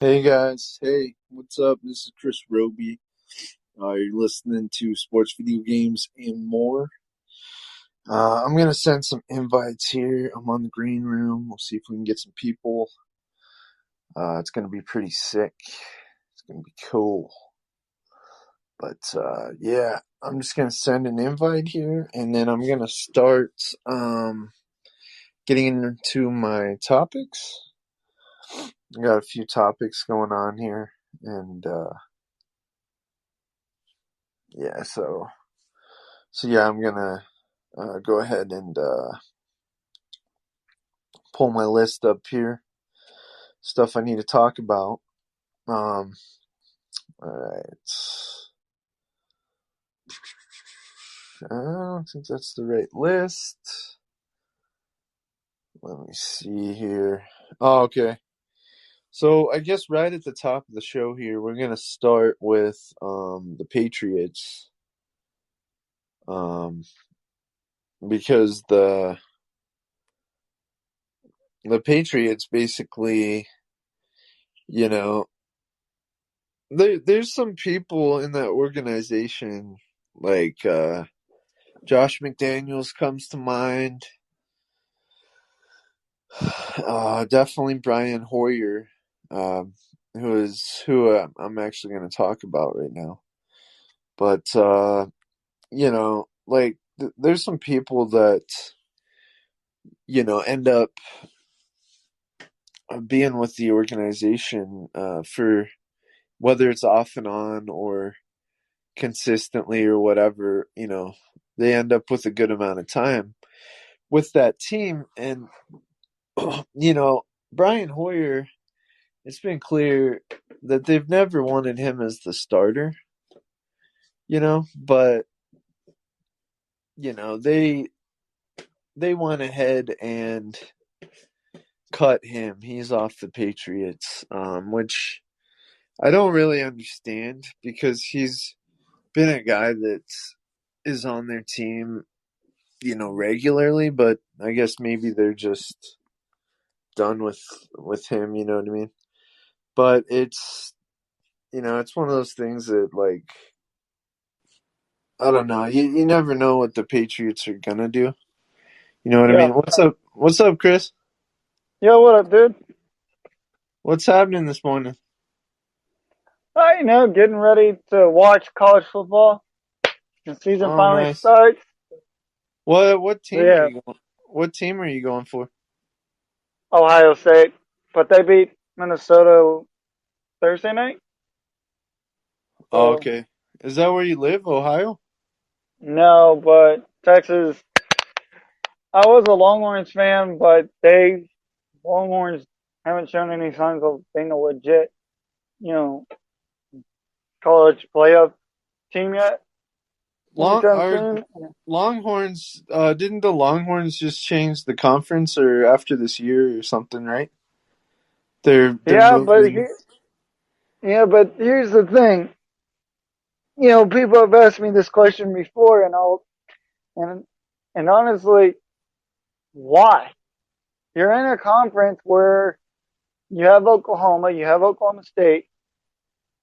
Hey guys, hey, what's up? This is Chris Roby. You're listening to Sports Video Games and More. I'm gonna send some invites here. I'm on the green room. We'll see if we can get some people. It's gonna be pretty sick. It's gonna be cool. But yeah, I'm just gonna send an invite here, and then I'm gonna start getting into my topics. I got a few topics going on here, and yeah, so yeah, I'm gonna go ahead and pull my list up here. Stuff I need to talk about. All right. I don't think that's the right list. Let me see here. Oh, okay. So I guess right at the top of the show here, we're gonna start with the Patriots, um, because the Patriots basically, you know, there's some people in that organization like Josh McDaniels comes to mind. Definitely Brian Hoyer, who I'm actually going to talk about right now. But there's some people that end up being with the organization for whether it's off and on or consistently or whatever. They end up with a good amount of time with that team, and Brian Hoyer, it's been clear that they've never wanted him as the starter, but they went ahead and cut him. He's off the Patriots, which I don't really understand because he's been a guy that is on their team, regularly, but I guess maybe they're just done with him, you know what I mean? But it's one of those things that, like, I don't know. You never know what the Patriots are gonna do. You know what I Yeah. mean? What's up? What's up, Chris? Yo, what up, dude? What's happening this morning? Getting ready to watch college football. The season Oh, finally nice. starts. What So team are yeah, you going? What team are you going for? Ohio State, but they beat Minnesota Thursday night. Oh, So okay. Is that where you live, Ohio? no, but Texas. I was a Longhorns fan, but Longhorns haven't shown any signs of being a legit, you know, college playoff team yet Long anytime are soon. Longhorns? Didn't the Longhorns just change the conference or after this year or something? Right? They're Yeah, but moving. here, yeah, but here's the thing. People have asked me this question before, and and honestly, why? You're in a conference where you have Oklahoma, you have Oklahoma State,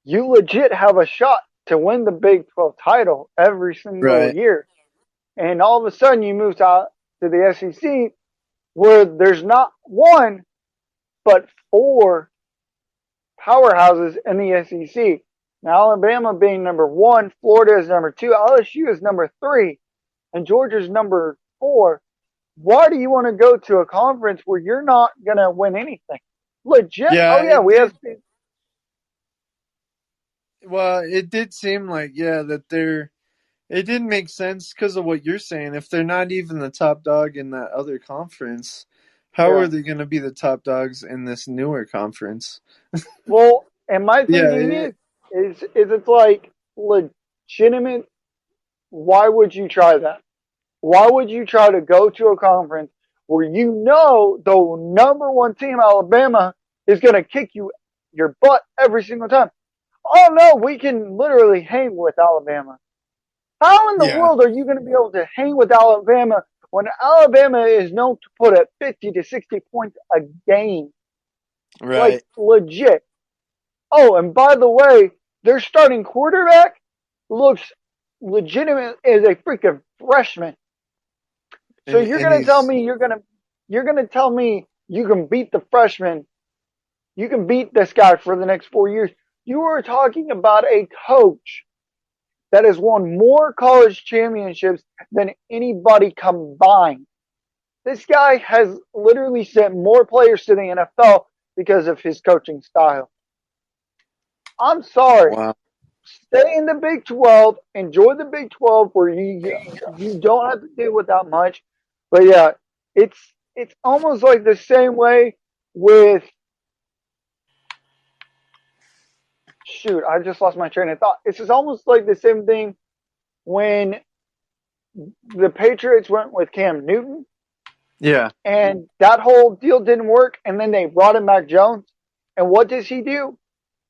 you legit have a shot to win the Big 12 title every single Right. year. And all of a sudden you move to the SEC where there's not one, but four powerhouses in the SEC. Now, Alabama being number one, Florida is number two, LSU is number three, and Georgia's number four. Why do you want to go to a conference where you're not going to win anything? Legit. Yeah, Oh, yeah, it we have. did. Well, it did seem like, yeah, that they're. It didn't make sense because of what you're saying. If they're not even the top dog in that other conference, how are Yeah. they going to be the top dogs in this newer conference? Well, and my Yeah, thinking is it's like legitimate. Why would you try that? Why would you try to go to a conference where you know the number one team, Alabama, is going to kick your butt every single time? Oh no, we can literally hang with Alabama. How in the yeah, world are you going to be able to hang with Alabama when Alabama is known to put up 50 to 60 points a game? Like right. legit. Oh, and by the way, their starting quarterback looks legitimate as a freaking freshman. So you're and gonna tell he's me you're gonna tell me you can beat the freshman, you can beat this guy for the next 4 years. You are talking about a coach that has won more college championships than anybody combined. This guy has literally sent more players to the NFL because of his coaching style. I'm sorry. wow. Stay in the Big 12. Enjoy the Big 12 where you don't have to deal with that much. But yeah, it's it's almost like the same way with shoot, I just lost my train of thought. It's just almost like the same thing when the Patriots went with Cam Newton Yeah. and that whole deal didn't work and then they brought in Mac Jones. And what does he do?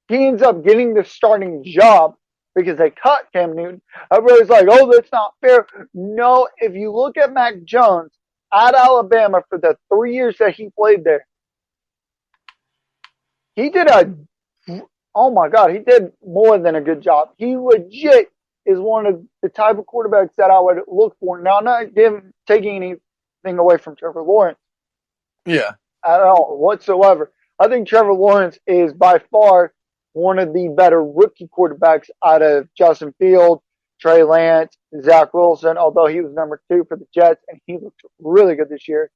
He ends up getting the starting job because they cut Cam Newton. Everybody's like, oh, that's not fair. No, if you look at Mac Jones at Alabama for the 3 years that he played there, he did oh my God, he did more than a good job. He legit is one of the type of quarterbacks that I would look for. Now, I'm not taking anything away from Trevor Lawrence Yeah. at all whatsoever. I think Trevor Lawrence is by far one of the better rookie quarterbacks out of Justin Fields, Trey Lance, Zach Wilson, although he was number 2 for the Jets and he looked really good this year.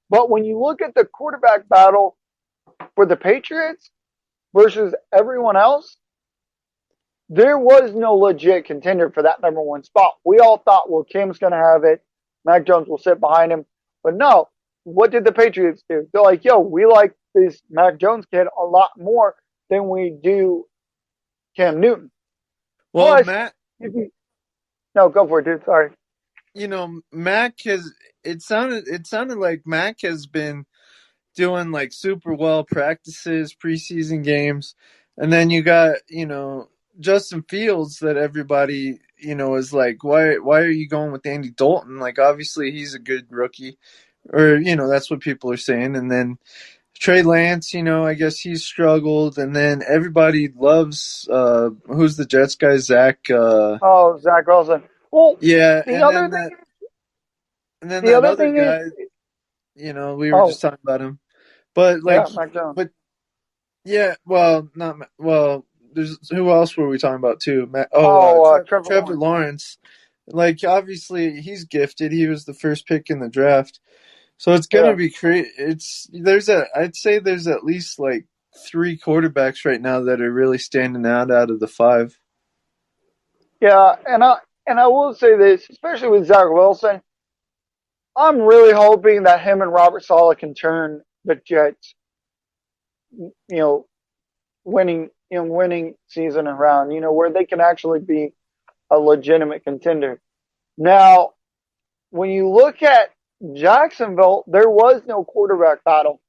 But when you look at the quarterback battle for the Patriots versus everyone else, there was no legit contender for that number 1 spot. We all thought, well, Cam's going to have it. Mac Jones will sit behind him. But no, what did the Patriots do? They're like, yo, we like this Mac Jones kid a lot more than we do Cam Newton. Well, Plus, Matt, if you, no, go for it, dude. Sorry. Mac has it sounded like Mac has been doing like super well practices, preseason games, and then you got Justin Fields that everybody is like, why are you going with Andy Dalton? Like obviously he's a good rookie, or that's what people are saying, and then Trey Lance, I guess he's struggled, and then everybody loves who's the Jets guy, Zach. Oh, Zach Wilson. Well, Yeah, the other thing, and then the that other other thing is, guy, we were just oh, talking about him. But like, yeah, Mac Jones. but yeah, well, not well. There's who else were we talking about too? Oh, Trevor Trevor Lawrence. Lawrence. Like obviously he's gifted. He was the first pick in the draft, so it's gonna Yeah. be I'd say there's at least like 3 quarterbacks right now that are really standing out of the 5. Yeah, and I will say this, especially with Zach Wilson, I'm really hoping that him and Robert Saleh can turn the Jets, you know, winning season around, where they can actually be a legitimate contender. Now, when you look at Jacksonville, there was no quarterback battle.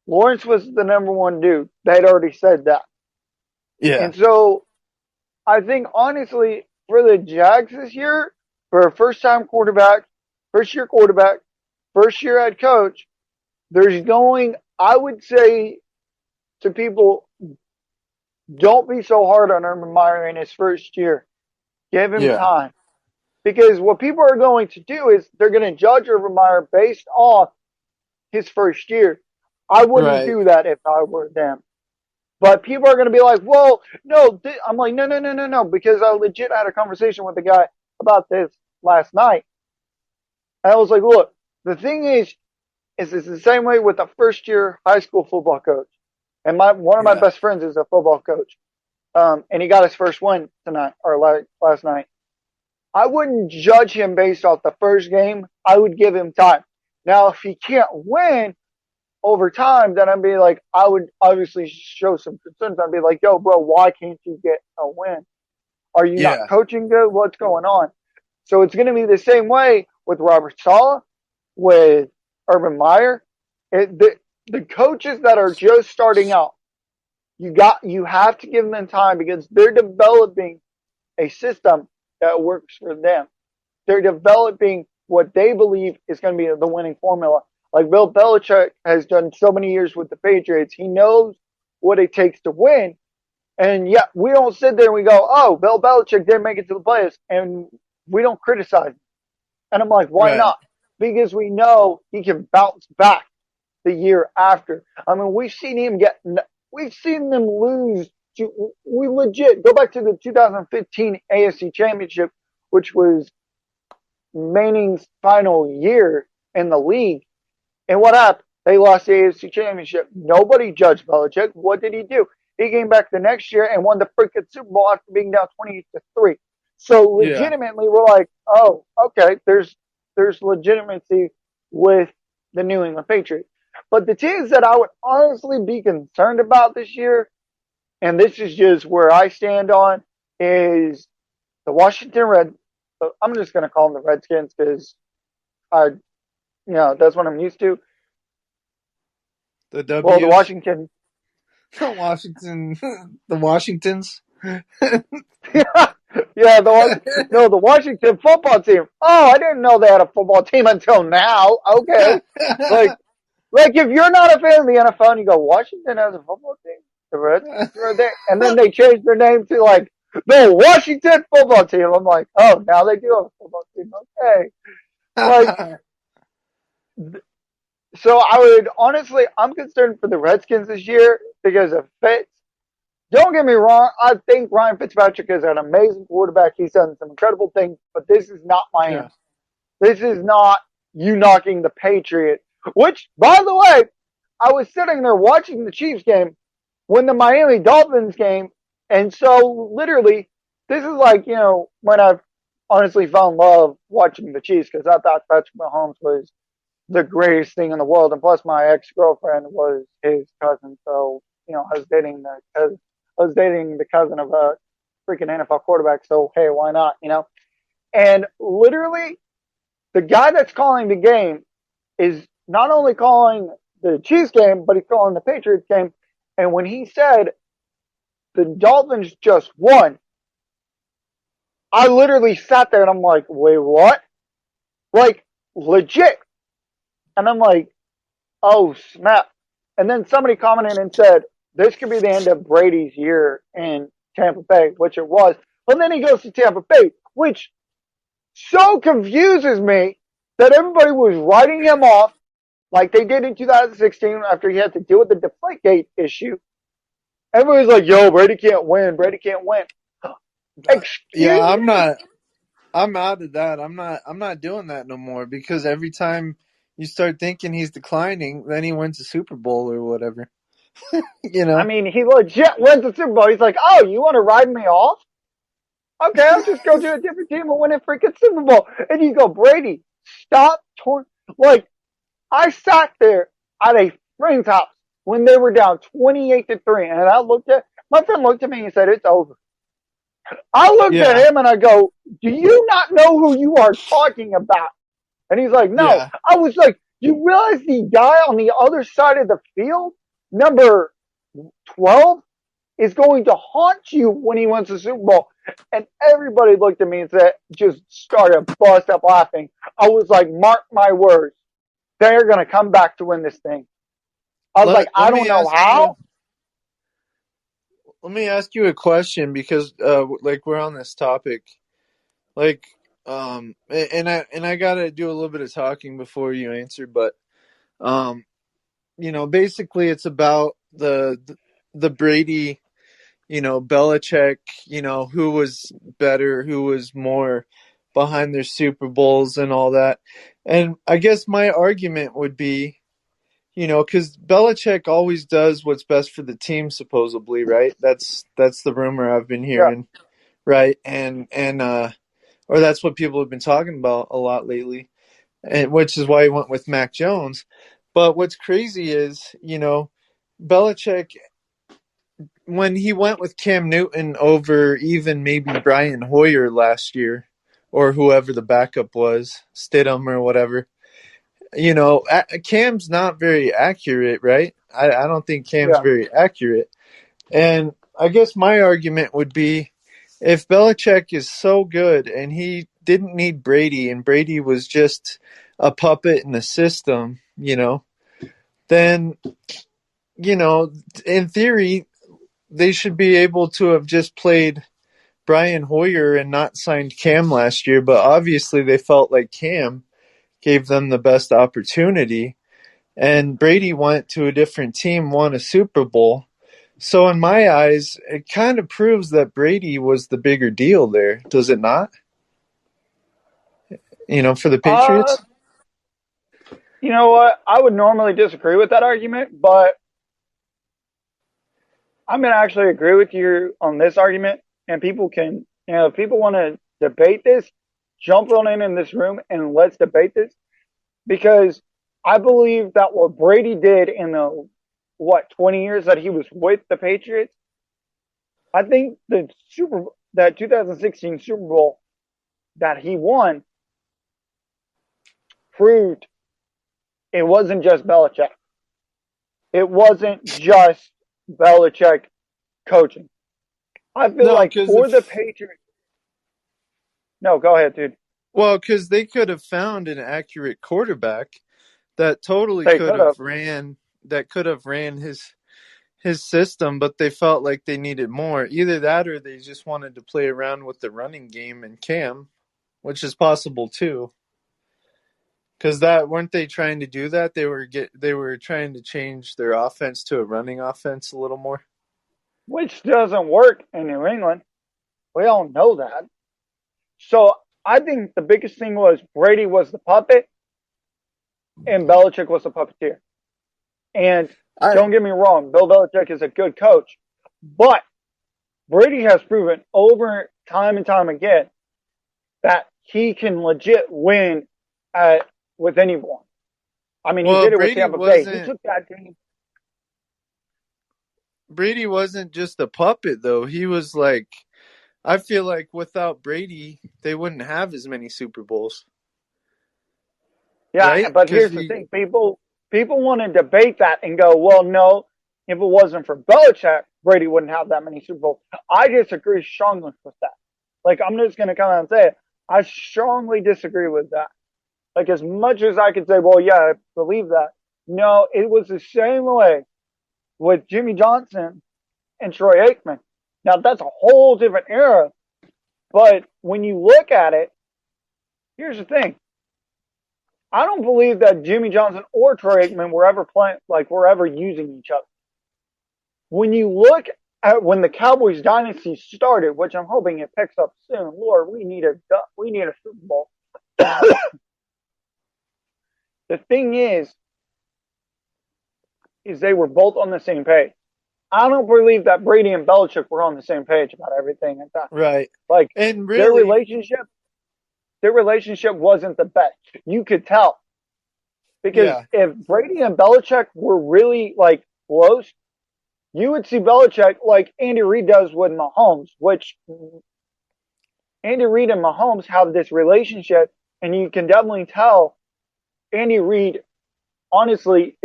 Lawrence was the number 1 dude. They'd already said that. Yeah, And so I think honestly, for the Jags this year, for a first year quarterback, first year head coach, I would say to people, don't be so hard on Urban Meyer in his first year. Give him yeah, time. Because what people are going to do is they're going to judge Urban Meyer based off his first year. I wouldn't right, do that if I were them. But people are going to be like, well, no. I'm like, no, no, no, no, no. Because I legit had a conversation with a guy about this last night. And I was like, look, the thing is it's the same way with a first year high school football coach. And one of my yeah, best friends is a football coach. And he got his first win tonight or last night. I wouldn't judge him based off the first game. I would give him time. Now, if he can't win over time, then I'd be like, I would obviously show some concerns. I'd be like, yo, bro, why can't you get a win? Are you not yeah, coaching good? What's going on? So it's going to be the same way with Robert Saleh, with Urban Meyer. The coaches that are just starting out, you have to give them time because they're developing a system that works for them. They're developing what they believe is going to be the winning formula. Like Bill Belichick has done so many years with the Patriots. He knows what it takes to win. And yeah, we don't sit there and we go, oh, Bill Belichick didn't make it to the playoffs, and we don't criticize him. And I'm like, why Right. not? Because we know he can bounce back the year after. I mean, we've seen them lose. We legit go back to the 2015 AFC Championship, which was Manning's final year in the league. And what happened? They lost the AFC Championship. Nobody judged Belichick. What did he do? He came back the next year and won the freaking Super Bowl after being down 28-3. So Yeah. legitimately, we're like, oh, okay, there's legitimacy with the New England Patriots. But the teams that I would honestly be concerned about this year, and this is just where I stand on, is the Washington Red. I'm just going to call them the Redskins because that's what I'm used to. The Well, the W's. Washington, The Washington. The Washingtons. yeah, the Washington football team. Oh, I didn't know they had a football team until now. Okay, like, if you're not a fan of the NFL and you go, Washington has a football team, the Redskins are there, and then they changed their name to like the Washington football team. I'm like, oh, now they do have a football team. Okay, like, so I would honestly, I'm concerned for the Redskins this year because of Fitz. Don't get me wrong. I think Ryan Fitzpatrick is an amazing quarterback. He's done some incredible things, but this is not Yeah. Miami. This is not you knocking the Patriots, which, by the way, I was sitting there watching the Chiefs game when the Miami Dolphins game. And so literally, this is like, when I've honestly found love watching the Chiefs because I thought Patrick Mahomes was the greatest thing in the world. And plus my ex-girlfriend was his cousin. So, I was dating the cousin of a freaking NFL quarterback. So, hey, why not, And literally the guy that's calling the game is not only calling the Chiefs game, but he's calling the Patriots game. And when he said the Dolphins just won, I literally sat there and I'm like, wait, what? Like, legit. And I'm like, oh, snap. And then somebody commented and said, this could be the end of Brady's year in Tampa Bay, which it was. But then he goes to Tampa Bay, which so confuses me that everybody was writing him off like they did in 2016 after he had to deal with the Deflategate issue. Everybody's like, yo, Brady can't win. Brady can't win. Yeah, Excuse I'm me? not. I'm out of that. I'm not doing that no more because every time you start thinking he's declining, then he wins the Super Bowl or whatever. You I know? mean, he legit wins the Super Bowl. He's like, oh, you want to ride me off? Okay, I'll just go to a different team and win a freaking Super Bowl. And you go, Brady, stop. Like, I sat there at a friend's house when they were down 28-3, and my friend looked at me and said, it's over. I looked at Yeah. him and I go, do you not know who you are talking about? And he's like, no. Yeah. I was like, you realize the guy on the other side of the field, number 12, is going to haunt you when he wins the Super Bowl. And everybody looked at me and said, just started bust up laughing. I was like, mark my words. They're going to come back to win this thing. I was like, Let I me don't know ask you a how. let me ask you a question because like we're on this topic. Like and I got to do a little bit of talking before you answer, but um basically it's about the Brady, Belichick, who was better, who was more behind their Super Bowls and all that. And I guess my argument would be, because Belichick always does what's best for the team, supposedly, right? That's the rumor I've been Yeah, hearing, right? And or that's what people have been talking about a lot lately, and which is why he went with Mac Jones. But what's crazy is, Belichick, when he went with Cam Newton over even maybe Brian Hoyer last year, or whoever the backup was, Stidham or whatever, Cam's not very accurate, right? I don't think Cam's yeah, very accurate. And I guess my argument would be if Belichick is so good and he didn't need Brady and Brady was just a puppet in the system, then, in theory, they should be able to have just played Brian Hoyer and not signed Cam last year, but obviously they felt like Cam gave them the best opportunity. And Brady went to a different team, won a Super Bowl. So in my eyes, it kind of proves that Brady was the bigger deal there, does it not? For the Uh, Patriots? you know what? I would normally disagree with that argument, but I'm going to actually agree with you on this argument. And people can, if people want to debate this, jump on in this room and let's debate this because I believe that what Brady did in the, 20 years that he was with the Patriots, I think that 2016 Super Bowl that he won proved it wasn't just Belichick. It wasn't just Belichick coaching. I feel No, like because for the if Patriots, no, go ahead, dude. well, because they could have found an accurate quarterback that totally They could could have. have ran his system, but they felt like they needed more. Either that or they just wanted to play around with the running game and Cam, which is possible too. Because that weren't they trying to do that? They were trying to change their offense to a running offense a little more. Which doesn't work in New England. We all know that. So I think the biggest thing was Brady was the puppet and Belichick was the puppeteer. And I don't get me wrong, Bill Belichick is a good coach, but Brady has proven over time and time again that he can legit win with anyone. I mean, he well, did it with Tampa Bay. He took that team. Brady wasn't just a puppet though. He was like I feel like without Brady, they wouldn't have as many Super Bowls, Yeah, right? but Because here's the he thing: people want to debate that and go, "Well, no, if it wasn't for Belichick, Brady wouldn't have that many Super Bowls." I disagree strongly with that. Like, I'm just going to come out and say it. I strongly disagree with that. Like, as much as I could say, "Well, yeah, I believe that," no, it was the same way with Jimmy Johnson and Troy Aikman. Now, that's a whole different era, but when you look at it, here's the thing: I don't believe that Jimmy Johnson or Troy Aikman were ever playing, like were ever using each other. When you look at when the Cowboys dynasty started, which I'm hoping it picks up soon. Lord, we need a Super Bowl. The thing is they were both on the same page. I don't believe that Brady and Belichick were on the same page about everything at that. right. Like And their really, relationship, their relationship wasn't the best. You could tell because yeah, if Brady and Belichick were really like close, you would see Belichick like Andy Reid does with Mahomes, which Andy Reid and Mahomes have this relationship, and you can definitely tell Andy Reid honestly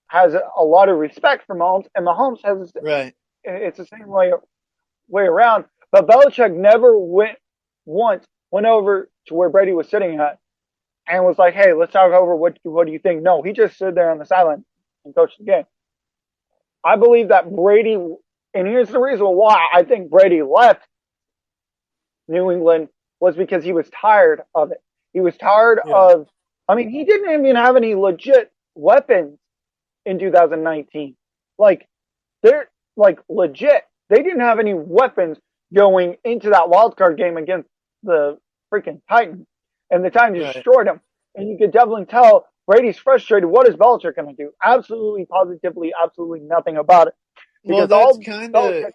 has a lot of respect for Mahomes, and Mahomes has right. it's the same way around. But Belichick never went over to where Brady was sitting at and was like, "Hey, let's talk over what do you think?" No, he just stood there on the sideline and coached the game. I believe that Brady, and here's the reason why I think Brady left New England was because he was tired of it. He was tired Yeah, of, I mean, he didn't even have any legit weapons in 2019. Like, they're like legit. They didn't have any weapons going into that wild card game against the freaking Titans. And the Titans right. destroyed them. And you could definitely tell Brady's frustrated. What is Belichick going to do? Absolutely, positively, absolutely nothing about it. Well, Because all Belichick,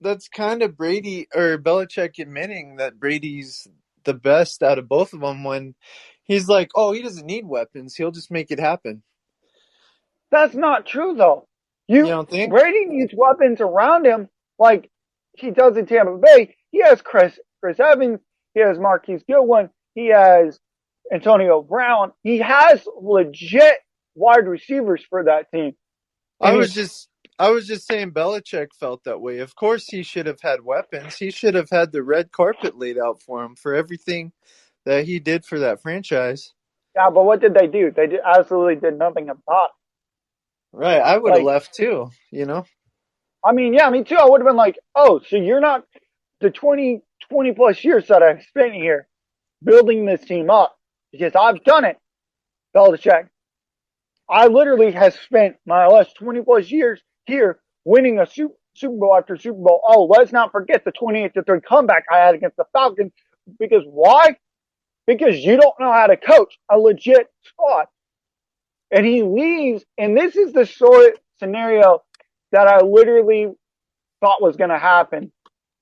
that's kind of Brady or Belichick admitting that Brady's the best out of both of them when he's like, "Oh, he doesn't need weapons; he'll just make it happen." that's not true though. You don't think? Brady needs weapons around him like he does in Tampa Bay. He has Chris Evans, he has Marquise Goodwin, he has Antonio Brown. He has legit wide receivers for that team. I And was he's just I was just saying Belichick felt that way. Of course he should have had weapons. He should have had the red carpet laid out for him for everything that he did for that franchise. yeah, but what did they do? They absolutely did nothing about it. Right. I would have Like, left too, you know? I mean, yeah, me too. I would have been like, oh, so you're not the 20 plus years that I've spent here building this team up because I've done it, Belichick. I literally have spent my last 20 plus years here winning a Super Bowl after Super Bowl. Oh, let's not forget the 28-3 comeback I had against the Falcons. Because why? Because you don't know how to coach a legit squad. And he leaves, and this is the sort of scenario that I literally thought was going to happen.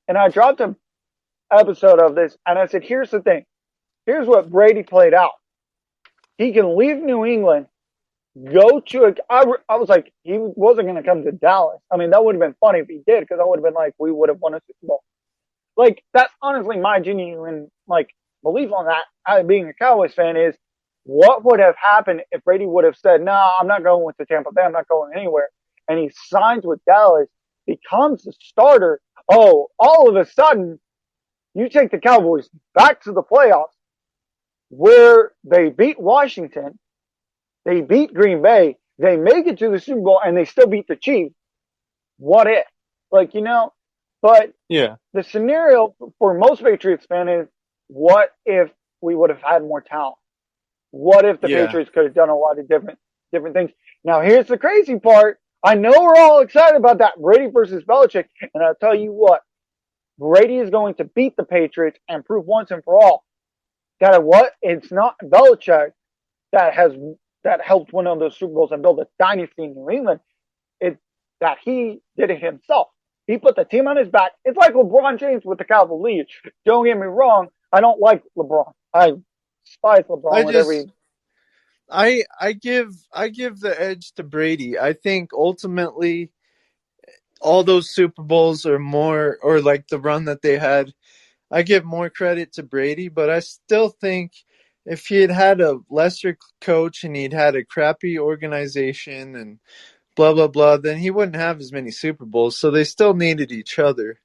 And I dropped an episode of this, and I said, here's the thing. Here's what Brady played out. He can leave New England, go to I was like, he wasn't going to come to Dallas. I mean, that would have been funny if he did, because I would have been like, we would have won a Super Bowl. Like, that's honestly my genuine, like, belief on that. I, being a Cowboys fan, is what would have happened if Brady would have said, no, I'm not going with the Tampa Bay. I'm not going anywhere. And he signs with Dallas, becomes the starter. Oh, all of a sudden, you take the Cowboys back to the playoffs where they beat Washington, they beat Green Bay, they make it to the Super Bowl, and they still beat the Chiefs. What if? Like, you know, but Yeah. the scenario for most Patriots fans is, what if we would have had more talent? What if the Yeah. Patriots could have done a lot of different things? Now, here's the crazy part. I know we're all excited about that Brady versus Belichick, and I'll tell you what, Brady is going to beat the Patriots and prove once and for all that what it's not Belichick that helped win on those Super Bowls and build a dynasty in New England. It's that he did it himself. He put the team on his back. It's like LeBron James with the Cavaliers. Don't get me wrong. I don't like LeBron. I despise I LeBron with just every. I give the edge to Brady. I think ultimately all those Super Bowls are more, or like the run that they had, I give more credit to Brady, but I still think if he had had a lesser coach and he'd had a crappy organization and blah blah blah, then he wouldn't have as many Super Bowls. So they still needed each other.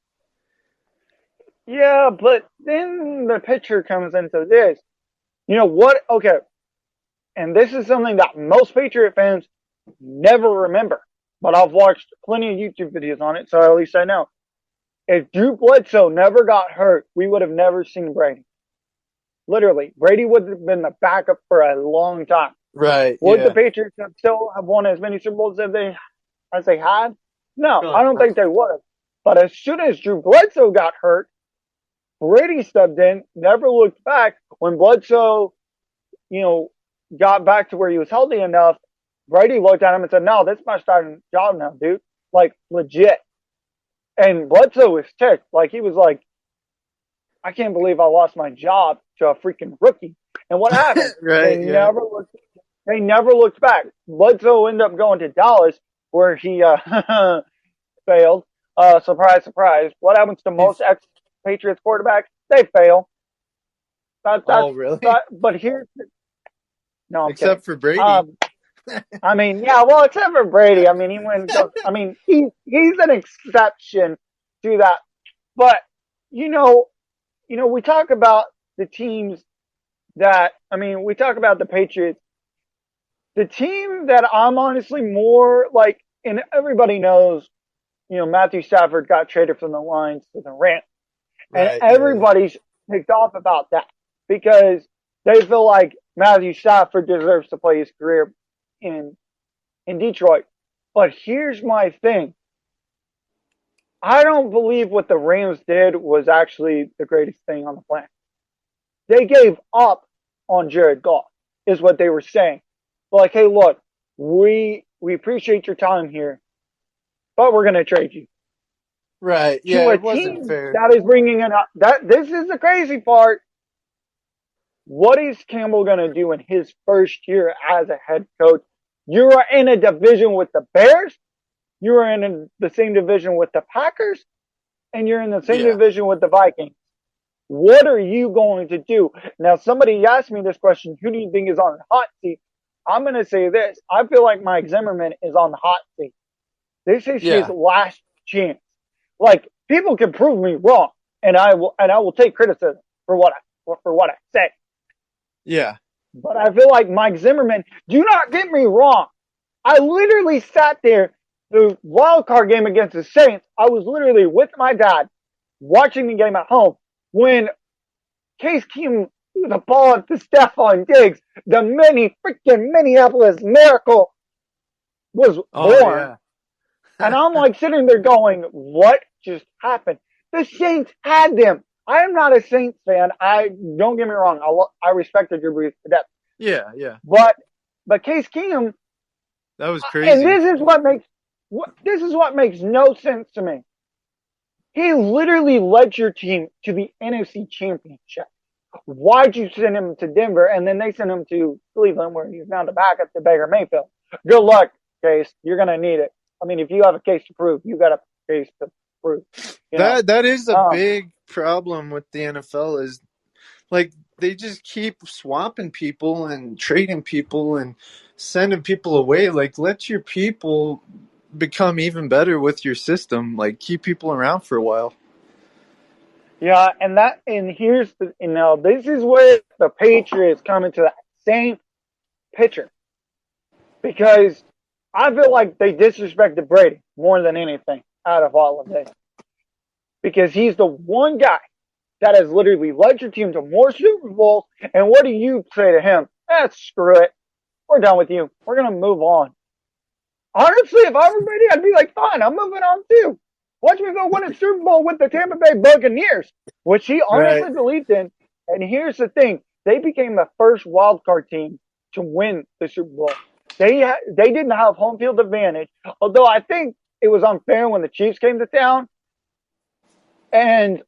Yeah, but then the picture comes into this. You know what? Okay, and this is something that most Patriot fans never remember. But I've watched plenty of YouTube videos on it, so at least I know. If Drew Bledsoe never got hurt, we would have never seen Brady. Literally, Brady would have been the backup for a long time. Right, Would the yeah. Patriots have still have won as many Super Bowls as they had? No, Really? I don't think they would have. But as soon as Drew Bledsoe got hurt, Brady stepped in, never looked back. When Bledsoe, you know, got back to where he was healthy enough, Brady looked at him and said, no, this is my starting job now, dude. Like, legit. And Bledsoe was ticked. Like, he was like, I can't believe I lost my job to a freaking rookie. And what happened? Right, yeah. They never looked back. Bledsoe ended up going to Dallas where he failed. Surprise, surprise. What happens to most He's ex-Patriots quarterbacks? They fail. oh really? But here's no, I'm kidding. Except for Brady. Um, I mean, yeah, well, except for Brady. I mean, he wins. I mean, he's an exception to that. But you know, we talk about the teams that. I mean, we talk about the Patriots. The team that I'm honestly more like, and everybody knows, Matthew Stafford got traded from the Lions to the Rams, and Right, yeah, yeah. everybody's picked off about that because they feel like Matthew Stafford deserves to play his career in Detroit. But here's my thing. I don't believe what the Rams did was actually the greatest thing on the planet. They gave up on Jared Goff, is what they were saying. Like, hey, look, we appreciate your time here, but we're going to trade you Right, to yeah, a it wasn't team fair. that is bringing in that. This is the crazy part. What is Campbell going to do in his first year as a head coach? You are in a division with the Bears. You are in the same division with the Packers, and you're in the same Yeah. division with the Vikings. What are you going to do? Now, somebody asked me this question. Who do you think is on the hot seat? I'm going to say this. I feel like Mike Zimmerman is on the hot seat. This is his Yeah. last chance. Like, people can prove me wrong, and I will take criticism for what I say. Yeah. But I feel like Mike Zimmerman, do not get me wrong. I literally sat there the wild card game against the Saints. I was literally with my dad watching the game at home when Case Keenum threw the ball to Stephon Diggs. The mini freaking Minneapolis Miracle was Oh born. yeah. And I'm like sitting there going, what just happened? The Saints had them. I am not a Saints fan. I don't get me wrong. I respected Drew Brees to death. Yeah, yeah. But Case Keenum, That was and crazy. this is what makes no sense to me. He literally led your team to the NFC Championship. Why'd you send him to Denver and then they sent him to Cleveland where he's now the backup to Baker Mayfield? Good luck, Case. You're gonna need it. I mean, if you have a case to prove, you got a case to prove. You know. That is a Um, big problem with the NFL is like they just keep swapping people and trading people and sending people away. Like let your people become even better with your system. Like keep people around for a while. yeah, and here's the this is where the Patriots come into that same picture because I feel like they disrespected Brady more than anything out of all of this because he's the one guy that has literally led your team to more Super Bowls. And what do you say to him? Screw it. We're done with you. We're going to move on. Honestly, if I were Brady, I'd be like, fine, I'm moving on too. Watch me go win a Super Bowl with the Tampa Bay Buccaneers, which he Right. honestly believed in. And here's the thing. They became the first wild card team to win the Super Bowl. They didn't have home field advantage, although I think it was unfair when the Chiefs came to town. And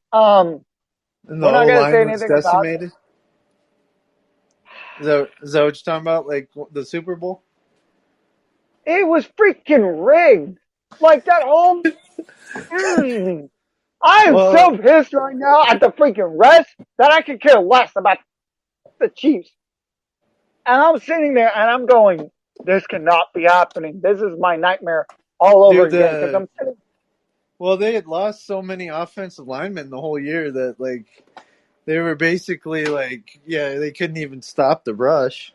And the we're not O going to say line was anything about decimated. Is that what you're talking about? Like the Super Bowl? it. It was freaking rigged. Like that whole. Mm, I am Well, so pissed right now at the freaking refs that I could care less about the Chiefs. And I'm sitting there and I'm going, this cannot be happening. This is my nightmare all over dude, again because I'm sitting. well, they had lost so many offensive linemen the whole year that like they were basically like, yeah, they couldn't even stop the rush.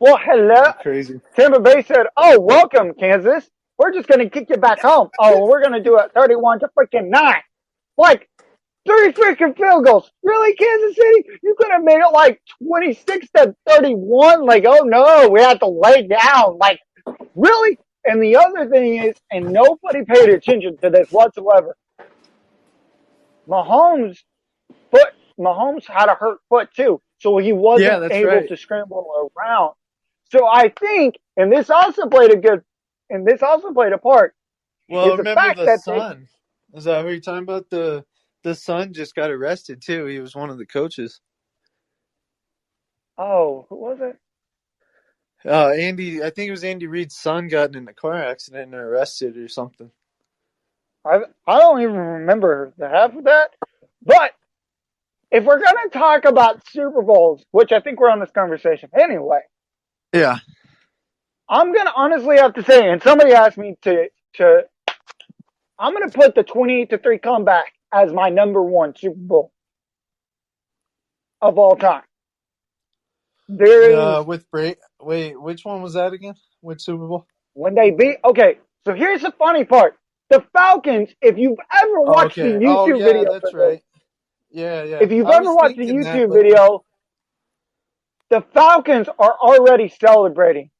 Well, hello. Crazy. Tampa Bay said, "Oh, welcome, Kansas. We're just going to kick you back home. Oh, we're going to do it 31 to freaking 9. Like, 3 freaking field goals. Really, Kansas City? You could have made it like 26 to 31. Like, oh no, we have to lay down. Like, really? And the other thing is, and nobody paid attention to this whatsoever. Mahomes Mahomes had a hurt foot too, so he Yeah, wasn't that's able right. to scramble around. So I think, and this also played a part, Well, is the remember fact the that they, son? Is that who you're talking about? The son just got arrested too. He was one of the coaches. oh, who was it? Andy, I think it was Andy Reid's son got in a car accident and arrested or something. I don't even remember the half of that. But if we're gonna talk about Super Bowls, which I think we're on this conversation anyway, Yeah. I'm gonna honestly have to say, and somebody asked me to I'm gonna put the 28-3 comeback as my number one Super Bowl of all time. There is With Bray. Wait, which one was that again? Which Super Bowl? when they beat. Okay, so here's the funny part: the Falcons. If you've ever Oh, watched the okay. Oh, YouTube yeah, video for that's this, right. Yeah, yeah. if you've I ever was watched the thinking that, YouTube but video, the Falcons are already celebrating.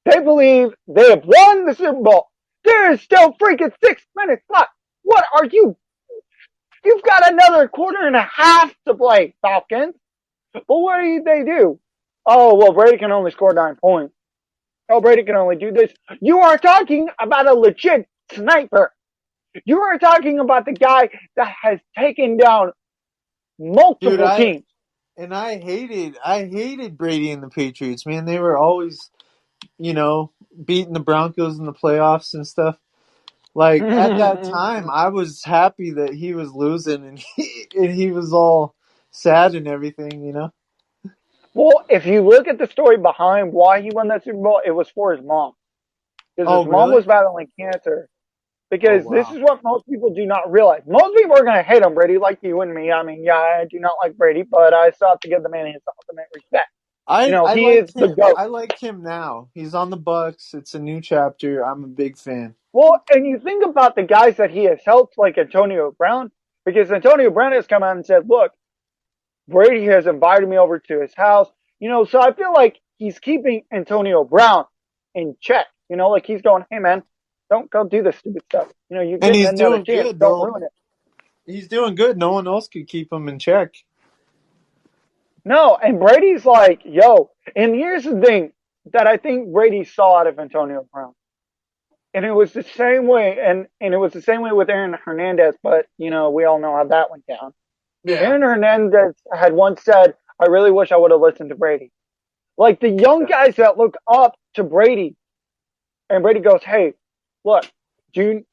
They believe they have won the Super Bowl. There is still freaking 6 minutes left. What are you? You've got another quarter and a half to play, Falcons. But what do they do? Oh, well, Brady can only score 9 points. Oh, Brady can only do this. You are talking about a legit sniper. You are talking about the guy that has taken down dude, multiple teams. I hated Brady and the Patriots, man. They were always, you know, beating the Broncos in the playoffs and stuff. Like at that time, I was happy that he was losing and he was all sad and everything, you know. Well, if you look at the story behind why he won that Super Bowl, it was for his mom. Because Oh, his mom really? was battling cancer. Oh, Because this wow. is what most people do not realize. Most people are going to hate on Brady like you and me. I mean, yeah, I do not like Brady, but I still have to give the man his ultimate respect. I He is like the him. GOAT. I like him now. He's on the Bucks. It's a new chapter. I'm a big fan. Well, and you think about the guys that he has helped, like Antonio Brown, because Antonio Brown has come out and said, look, Brady has invited me over to his house. So I feel like he's keeping Antonio Brown in check. Like he's going, hey man, don't go do this stupid stuff. You're And getting he's another doing chance. good Don't though. ruin it. He's doing good. No one else could keep him in check. No, and Brady's like, yo, and here's the thing that I think Brady saw out of Antonio Brown. And it was the same way, and it was the same way with Aaron Hernandez, but we all know how that went down. Yeah. Aaron Hernandez had once said, I really wish I would have listened to Brady. Like the young guys that look up to Brady, and Brady goes, hey, look, do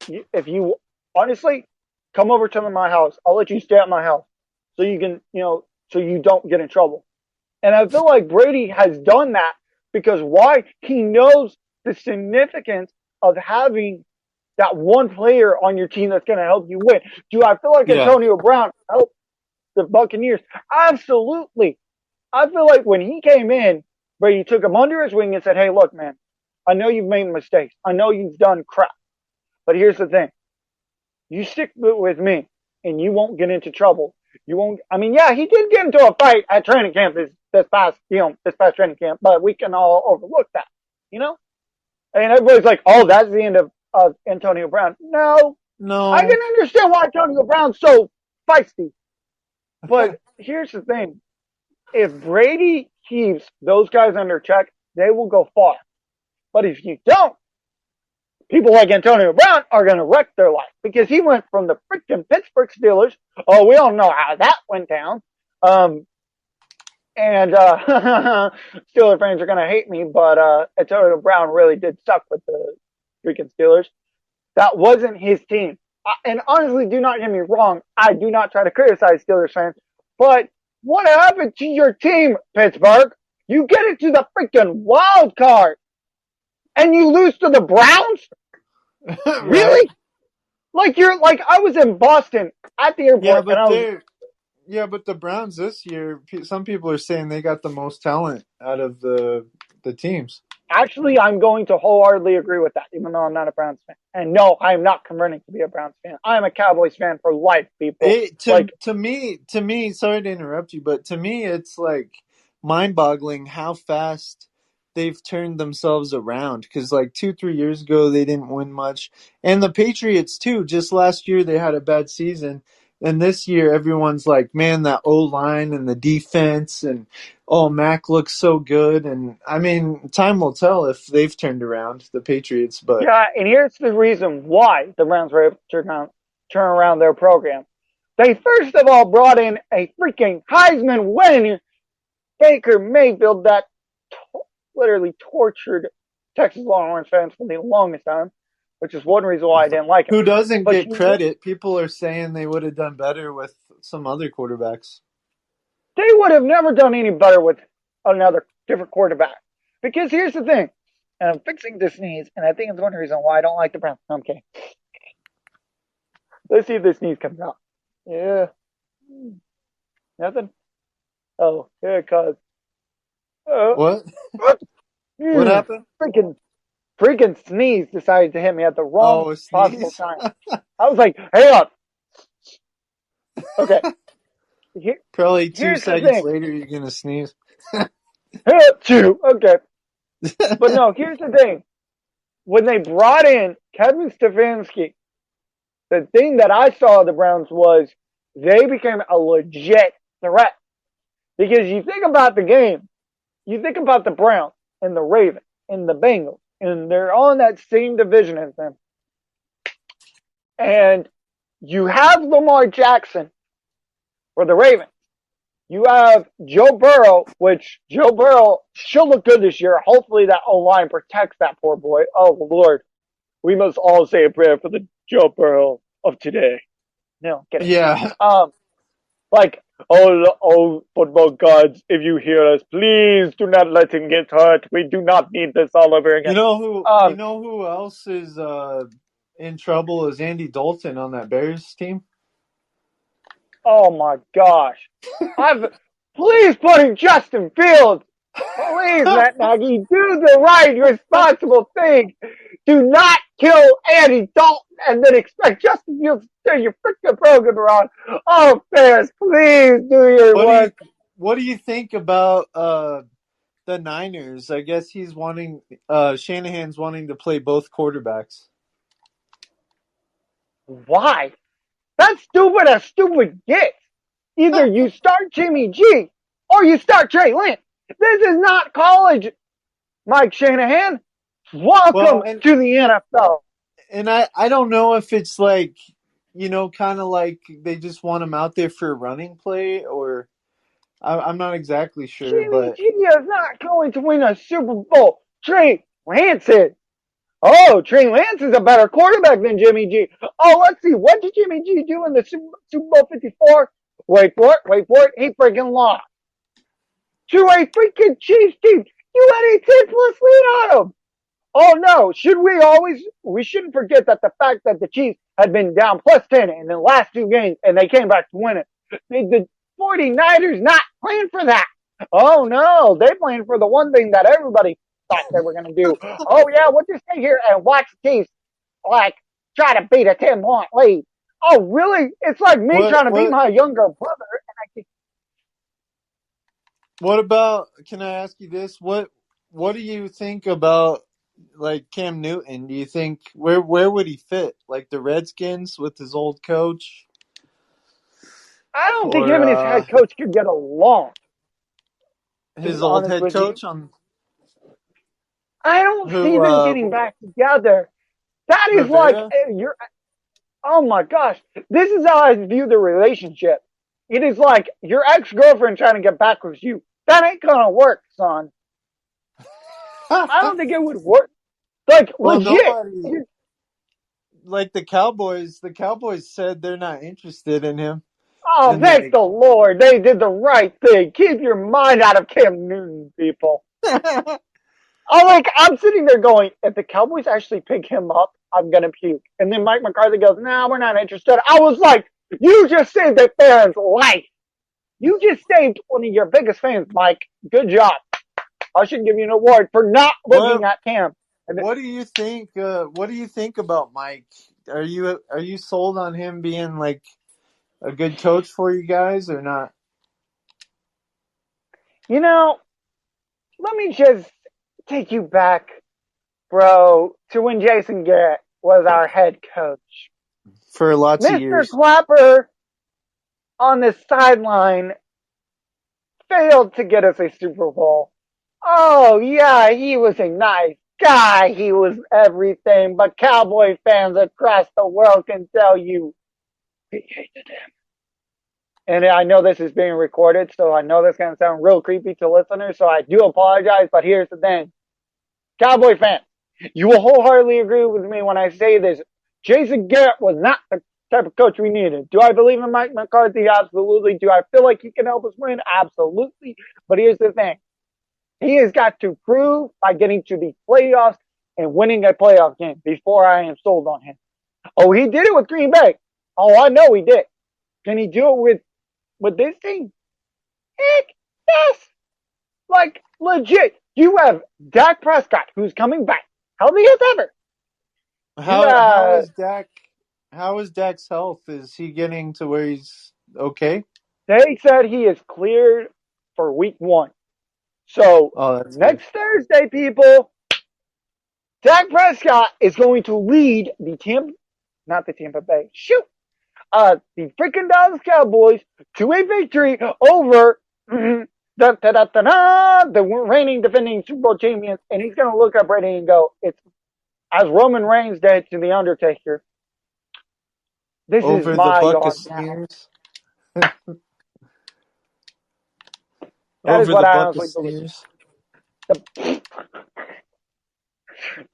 if you honestly come over to my house, I'll let you stay at my house so you can, so you don't get in trouble. And I feel like Brady has done that because why? He knows the significance of having that one player on your team that's going to help you win. Do I feel like Yeah. Antonio Brown helped the Buccaneers? Absolutely. I feel like when he came in, Brady took him under his wing and said, hey, look, man, I know you've made mistakes. I know you've done crap. But here's the thing. You stick with me and you won't get into trouble. You won't, I mean, yeah, he did get into a fight at training camp this past training camp, but we can all overlook that, you know? And everybody's like, oh, that's the end of Antonio Brown. No, I No. can understand why Antonio Brown's so feisty. But here's the thing. If Brady keeps those guys under check, they will go far. But if you don't, people like Antonio Brown are going to wreck their life because he went from the freaking Pittsburgh Steelers. Oh, we all know how that went down. Um, and Steeler fans are going to hate me, but Antonio Brown really did suck with the freaking Steelers. That wasn't his team. And honestly, do not get me wrong. I do not try to criticize Steelers fans, but what happened to your team, Pittsburgh? You get into the freaking wild card and you lose to the Browns? Right. Really? Like I was in Boston at the Yeah, airport and but I was the Browns this year. Some people are saying they got the most talent out of the teams. actually I'm going to wholeheartedly agree with that, even though I'm not a Browns fan. And no, I am not converting to be a Browns fan. I am a Cowboys fan for life, people. It Like, to me. Sorry to interrupt you, but to me, it's like mind-boggling how fast they've turned themselves around. Because like 2-3 years ago, they didn't win much, and the Patriots too. Just last year, they had a bad season, and this year, everyone's like, "Man, that O line and the defense, and oh, Mac looks so good." And I mean, time will tell if they've turned around the Patriots, but yeah, and here's the reason why the Browns were able to turn around their program. They first of all brought in a freaking Heisman winning Baker Mayfield that literally tortured Texas Longhorns fans for the longest time, which is one reason why I didn't like him. who doesn't But get you know, credit? People are saying they would have done better with some other quarterbacks. they would have never done any better with another different quarterback. Because here's the thing, and I'm fixing to sneeze, and I think it's one reason why I don't like the Browns. I'm kidding. Let's see if this sneeze comes out. Yeah. Nothing? Oh, here it comes. Oh, What? What mm, happened? freaking sneeze decided to hit me at the wrong Oh, a possible sneeze. time. I was like, hey up. Okay. Here, Probably two here's the seconds thing. later, you're gonna sneeze. Hey up, two. Okay. But no, here's the thing. When they brought in Kevin Stefanski, the thing that I saw of the Browns was they became a legit threat. Because you think about the game, you think about the Browns and the Ravens and the Bengals, and they're on that same division as them. And you have Lamar Jackson for the Ravens. You have Joe Burrow, which Joe Burrow should look good this year. Hopefully that O-line protects that poor boy. Oh, Lord. We must all say a prayer for the Joe Burrow of today. No, get it. Yeah. Um, like, oh, football gods, if you hear us, please do not let him get hurt. We do not need this all over You again. know who? You Um, know who else is in trouble? Is Andy Dalton on that Bears team? oh my gosh. I've Please put in Justin Fields. Please, Matt Nagy, do the right, responsible thing. Do not kill Andy Dalton and then expect Justin Fields to turn your freaking program around. Oh, fans, please do your what do you work. what do you think about the Niners? I guess he's wanting Shanahan's wanting to play both quarterbacks. Why? That's stupid as stupid gets. Either you start Jimmy G or you start Trey Lance. This is not college, Mike Shanahan. Well, Welcome to the NFL. and I don't know if it's like, kind of like they just want him out there for a running play, or I'm not exactly sure, Jimmy but G is not going to win a Super Bowl. Trey Lance is. Oh, Trey Lance is a better quarterback than Jimmy G. Oh, let's see. What did Jimmy G do in the Super Bowl 54? Wait for it. Wait for it. He freaking lost to a freaking Chiefs team. You had a 10 plus lead on them. Oh no, we shouldn't forget that the fact that the Chiefs had been down plus 10 in the last two games and they came back to win it. The 49ers not playing for that. Oh no, they playing for the one thing that everybody thought they were going to do. Oh yeah, we'll just stay here and watch the Chiefs like try to beat a 10-point lead. Oh really? It's like me what trying to beat what my younger brother. what about? Can I ask you this? What do you think about like Cam Newton? Do you think where would he fit? Like the Redskins with his old coach, I don't think or him and his head coach could get along, to be his old honest head with you. coach on I don't see who them getting back together. That is like Rivera? you're. Oh my gosh, this is how I view the relationship. It is like your ex girlfriend trying to get back with you. That ain't gonna work, son. I don't think it would work. Like Well, legit. nobody like the Cowboys. The Cowboys said they're not interested in him, Oh, and thank the Lord, they did the right thing. Keep your mind out of Cam Newton, people. I'm sitting there going, if the Cowboys actually pick him up, I'm gonna puke. And then Mike McCarthy goes, "No, we're not interested." I was like, "You just saved a fan's life. You just saved one of your biggest fans, Mike. Good job. I should give you an award for not looking what at Cam." And what do you think? What do you think about Mike? Are you sold on him being like a good coach for you guys or not? you know, let me just take you back, bro, to when Jason Garrett was our head coach. For lots of Mr. years. Clapper on the sideline failed to get us a Super Bowl. Oh, yeah, he was a nice guy. He was everything, but Cowboy fans across the world can tell you he hated him. And I know this is being recorded, so I know this is going to sound real creepy to listeners, so I do apologize, but here's the thing. Cowboy fans, you will wholeheartedly agree with me when I say this. Jason Garrett was not the type of coach we needed. Do I believe in Mike McCarthy? Absolutely. Do I feel like he can help us win? Absolutely. But here's the thing. He has got to prove by getting to the playoffs and winning a playoff game before I am sold on him. Oh, he did it with Green Bay. Oh, I know he did. Can he do it with this team? Heck, yes. Like, legit. You have Dak Prescott, who's coming back, healthy as ever. You How have, is Dak? How is Dak's health? Is he getting to where he's okay? they said he is cleared for week one. So, Oh, that's good. next Thursday, people, Dak Prescott is going to lead not the Tampa Bay, the freaking Dallas Cowboys to a victory over the reigning defending Super Bowl champions. And he's going to look up Brady and go, it's as Roman Reigns did to The Undertaker. This is Over the my yard now. Buccaneers. That is Over what the I honestly believe. Buccaneers. The,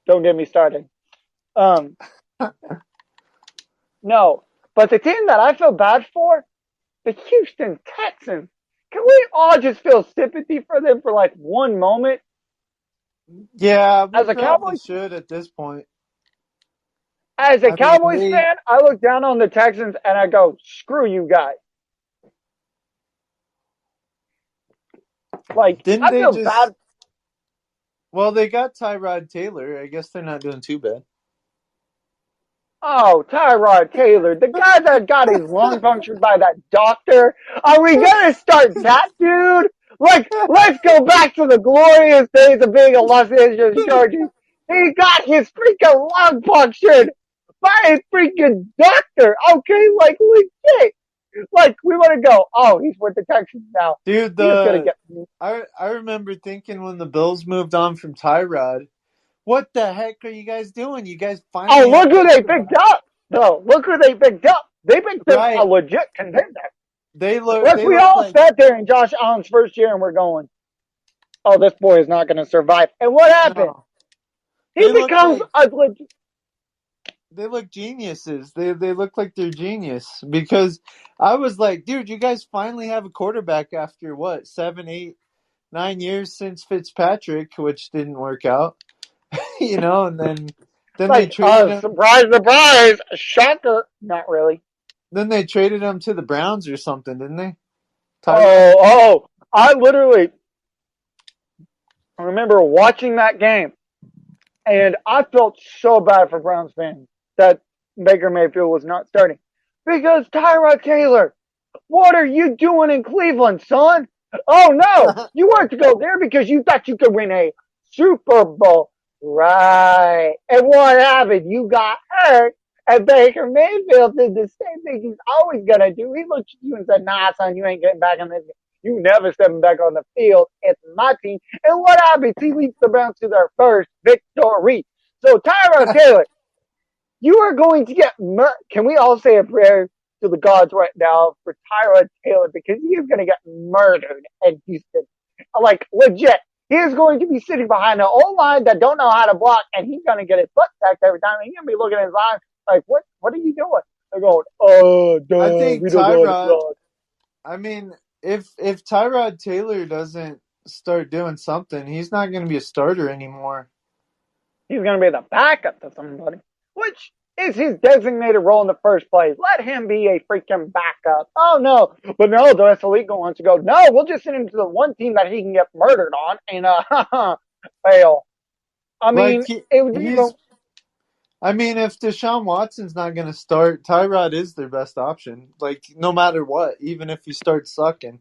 don't get me started. Um, no, but the team that I feel bad for, the Houston Texans. Can we all just feel sympathy for them for like one moment? Yeah, we As a probably Cowboys, should at this point. as a I mean, Cowboys fan, I look down on the Texans and I go, screw you guys. Like, Didn't I they feel just? bad. Well, they got Tyrod Taylor. I guess they're not doing too bad. Oh, Tyrod Taylor, the guy that got his lung punctured by that doctor. Are we gonna start that dude? Like, let's go back to the glorious days of being a Los Angeles Chargers. He got his freaking lung punctured by a freaking doctor. Okay, like legit. Like, we want to go. Oh, he's with the Texans now. Dude, He is gonna the get. I remember thinking when the Bills moved on from Tyrod, what the heck are you guys doing? You guys Oh, finally have look a who they picked quarterback. up. Though, look who they picked up. They picked up a Right. legit contender. They Like, we look all like sat there in Josh Allen's first year and we're going, oh, this boy is not going to survive. And what happened? no. He They look becomes like a legit. they look geniuses. They look like they're genius because I was like, dude, you guys finally have a quarterback after what, 7, 8, 9 years since Fitzpatrick, which didn't work out. And then they Like, traded him. surprise, surprise, shocker. Not really. Then they traded him to the Browns or something, didn't they? Tyrod. Oh, I literally remember watching that game and I felt so bad for Browns fans that Baker Mayfield was not starting because Tyrod Taylor. What are you doing in Cleveland, son? Oh no, you wanted to go there because you thought you could win a Super Bowl. Right. And what happened? You got hurt. And Baker Mayfield did the same thing he's always gonna do. He looked at you and said, nah, son, you ain't getting back on this game. You never stepping back on the field. It's my team. And what happens? He leads the Browns to their first victory. So Tyrod Taylor, you are going to get Can we all say a prayer to the gods right now for Tyrod Taylor because he is going to get murdered in Houston? Like, legit. He is going to be sitting behind an old line that don't know how to block, and he's going to get his butt sacked every time. And he's going to be looking at his line like, what are you doing? They're going, oh, I duh, think we don't know how to Tyrod. block. I mean, if Tyrod Taylor doesn't start doing something, he's not going to be a starter anymore. He's going to be the backup to somebody, which is his designated role in the first place. Let him be a freaking backup. Oh, no. But no, the rest of the league wants to go, no, we'll just send him to the one team that he can get murdered on and fail. I Like mean, it would be the. he's. I mean, if Deshaun Watson's not going to start, Tyrod is their best option. Like no matter what, even if he starts sucking.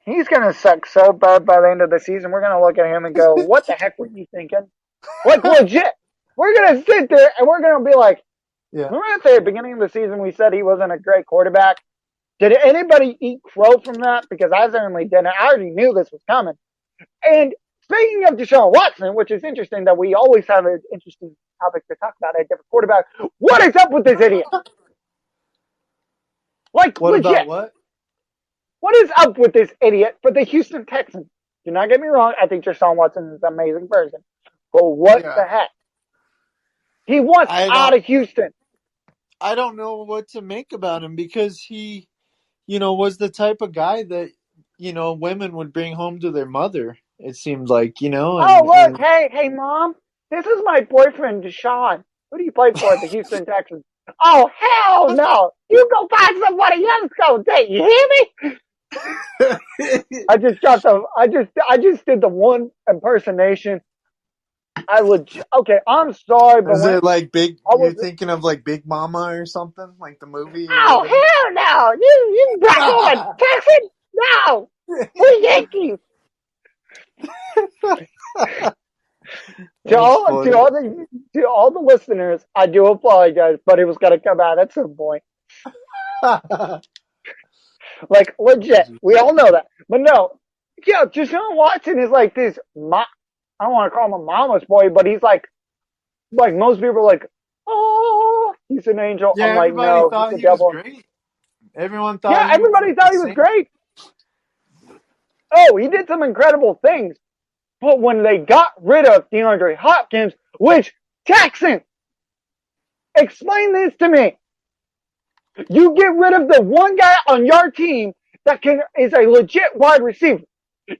He's going to suck so bad by the end of the season. We're going to look at him and go, what the heck were you thinking? Like, legit. We're going to sit there and we're going to be like, Yeah. remember at the beginning of the season we said he wasn't a great quarterback? Did anybody eat crow from that? Because I certainly didn't. I already knew this was coming. And speaking of Deshaun Watson, which is interesting that we always have an interesting topic to talk about, a different quarterback. What is up with this idiot? Like, What about legit. what? What is up with this idiot for the Houston Texans? Do not get me wrong. I think Deshaun Watson is an amazing person. But what the Yeah. heck? He wants I out don't. of Houston. I don't know what to make about him because he, was the type of guy that women would bring home to their mother. It seemed like, Oh, and look. Hey, mom. This is my boyfriend, Deshaun. Who do you play for at the Houston Texans? Oh, hell no. You go find somebody else go date. You hear me? I just did the one impersonation. Okay, I'm sorry, but is when it like big? I You're was, thinking of like Big Mama or something, like the movie or oh, whatever. hell no. You brought home a Texan? No. We Yankees. That's funny. To all the listeners, I do apologize, but it was gonna come out at some point. Like legit, we all know that. But no, yeah, Deshaun Watson is like this. I don't want to call him a mama's boy, but he's like most people are like, oh, he's an angel. Yeah, I'm like, everybody no, he's thought the he was devil. great. Everyone thought Yeah, he was everybody like the thought he was saint. great. Oh, he did some incredible things. But when they got rid of DeAndre Hopkins, which Texan, explain this to me. You get rid of the one guy on your team that is a legit wide receiver.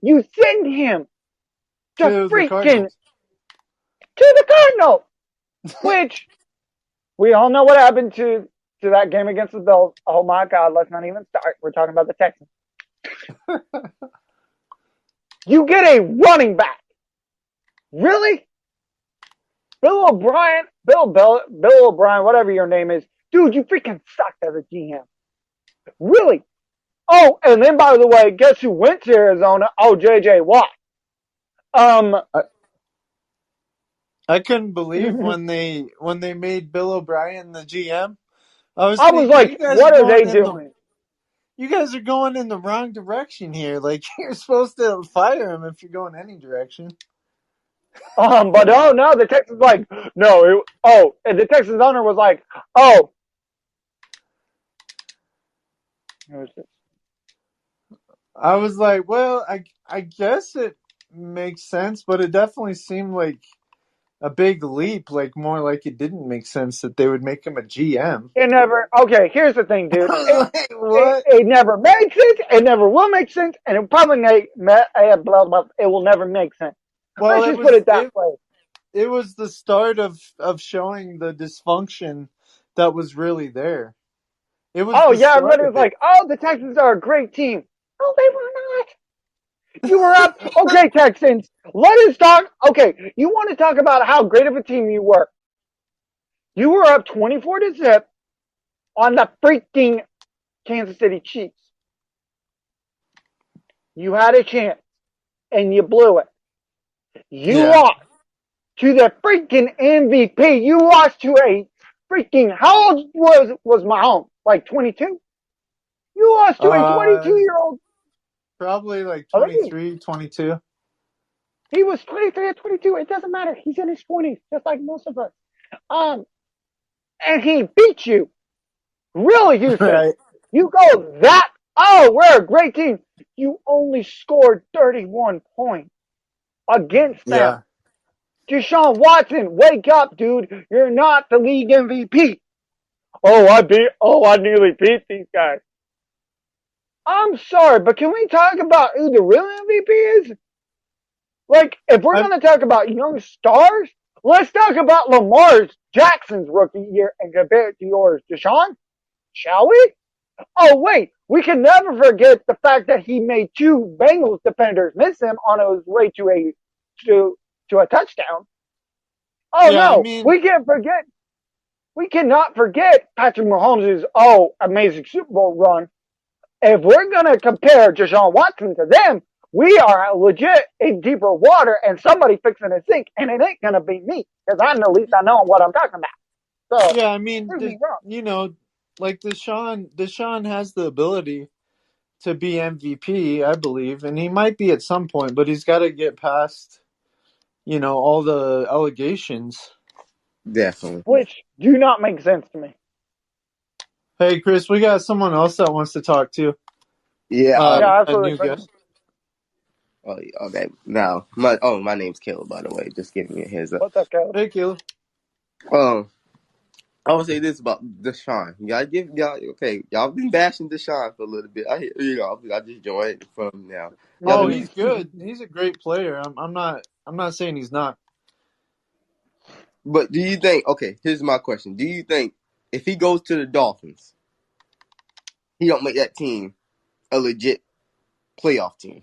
You send him to To the freaking Cardinals. to the Cardinals, which we all know what happened to that game against the Bills. Oh my God, let's not even start. We're talking about the Texans. You get a running back. Really? Bill O'Brien, whatever your name is. Dude, you freaking sucked as a GM. Really? Oh, and then by the way, guess who went to Arizona? Oh, JJ Watt. Um, I, I couldn't believe when they made Bill O'Brien the GM. I was I was thinking like, what are they doing? you guys are going in the wrong direction here. Like you're supposed to fire him if you're going any direction. But oh no, the Texans like, no, and the Texas owner was like, oh, I was like, well, I guess it makes sense, but it definitely seemed like a big leap, like more like it didn't make sense that they would make him a GM. it never, okay, here's the thing, dude. I was like, It, what? it never made sense, it never will make sense, and it probably blah, blah, it will never make sense. Well, Let's just put it that way. it was the start of showing the dysfunction that was really there. It was Oh the yeah, start everybody was of it. like, oh, the Texans are a great team. No, they were not. You were up. Okay, Texans, let us talk. Okay, you want to talk about how great of a team you were. You were up 24-0 on the freaking Kansas City Chiefs. You had a chance and you blew it. You Yeah. lost to the freaking MVP. You lost to a freaking, how old was Mahomes? Like 22? You lost to a Uh 22-year-old. Probably like I think 23, 22. he was 23 or 22. It doesn't matter. He's in his 20s, just like most of us. Um, and he beat you. Really, Houston? Right. You go that, oh, we're a great team. You only scored 31 points against them. Yeah. Deshaun Watson, wake up, dude. You're not the league MVP. I nearly beat these guys. I'm sorry, but can we talk about who the real MVP is? Like, if we're I going to talk about young stars, let's talk about Lamar Jackson's rookie year and compare it to yours, Deshaun. Shall we? Oh, wait. We can never forget the fact that he made two Bengals defenders miss him on his way to a touchdown. Oh yeah, I no, mean we cannot forget Patrick Mahomes' amazing Super Bowl run. If we're gonna compare Deshaun Watson to them, we are legit in deeper water and somebody fixing a sink, and it ain't gonna be me because at least I know what I'm talking about. So yeah, I mean prove me wrong. you know, like Deshaun has the ability to be MVP, I believe, and he might be at some point, but he's got to get past, all the allegations. Definitely. Which do not make sense to me. Hey, Chris, we got someone else that wants to talk to. Yeah. Yeah, A absolutely. new guest. Oh, okay. Now, my name's Caleb, by the way. Just giving you a heads up. What's up, Caleb? Hey, Caleb. Um, I would say this about Deshaun. Y'all been bashing Deshaun for a little bit. I just joined from now. Y'all Oh, been, he's good. He's a great player. I'm not saying he's not. but do you think? Okay, here's my question. Do you think if he goes to the Dolphins, he don't make that team a legit playoff team?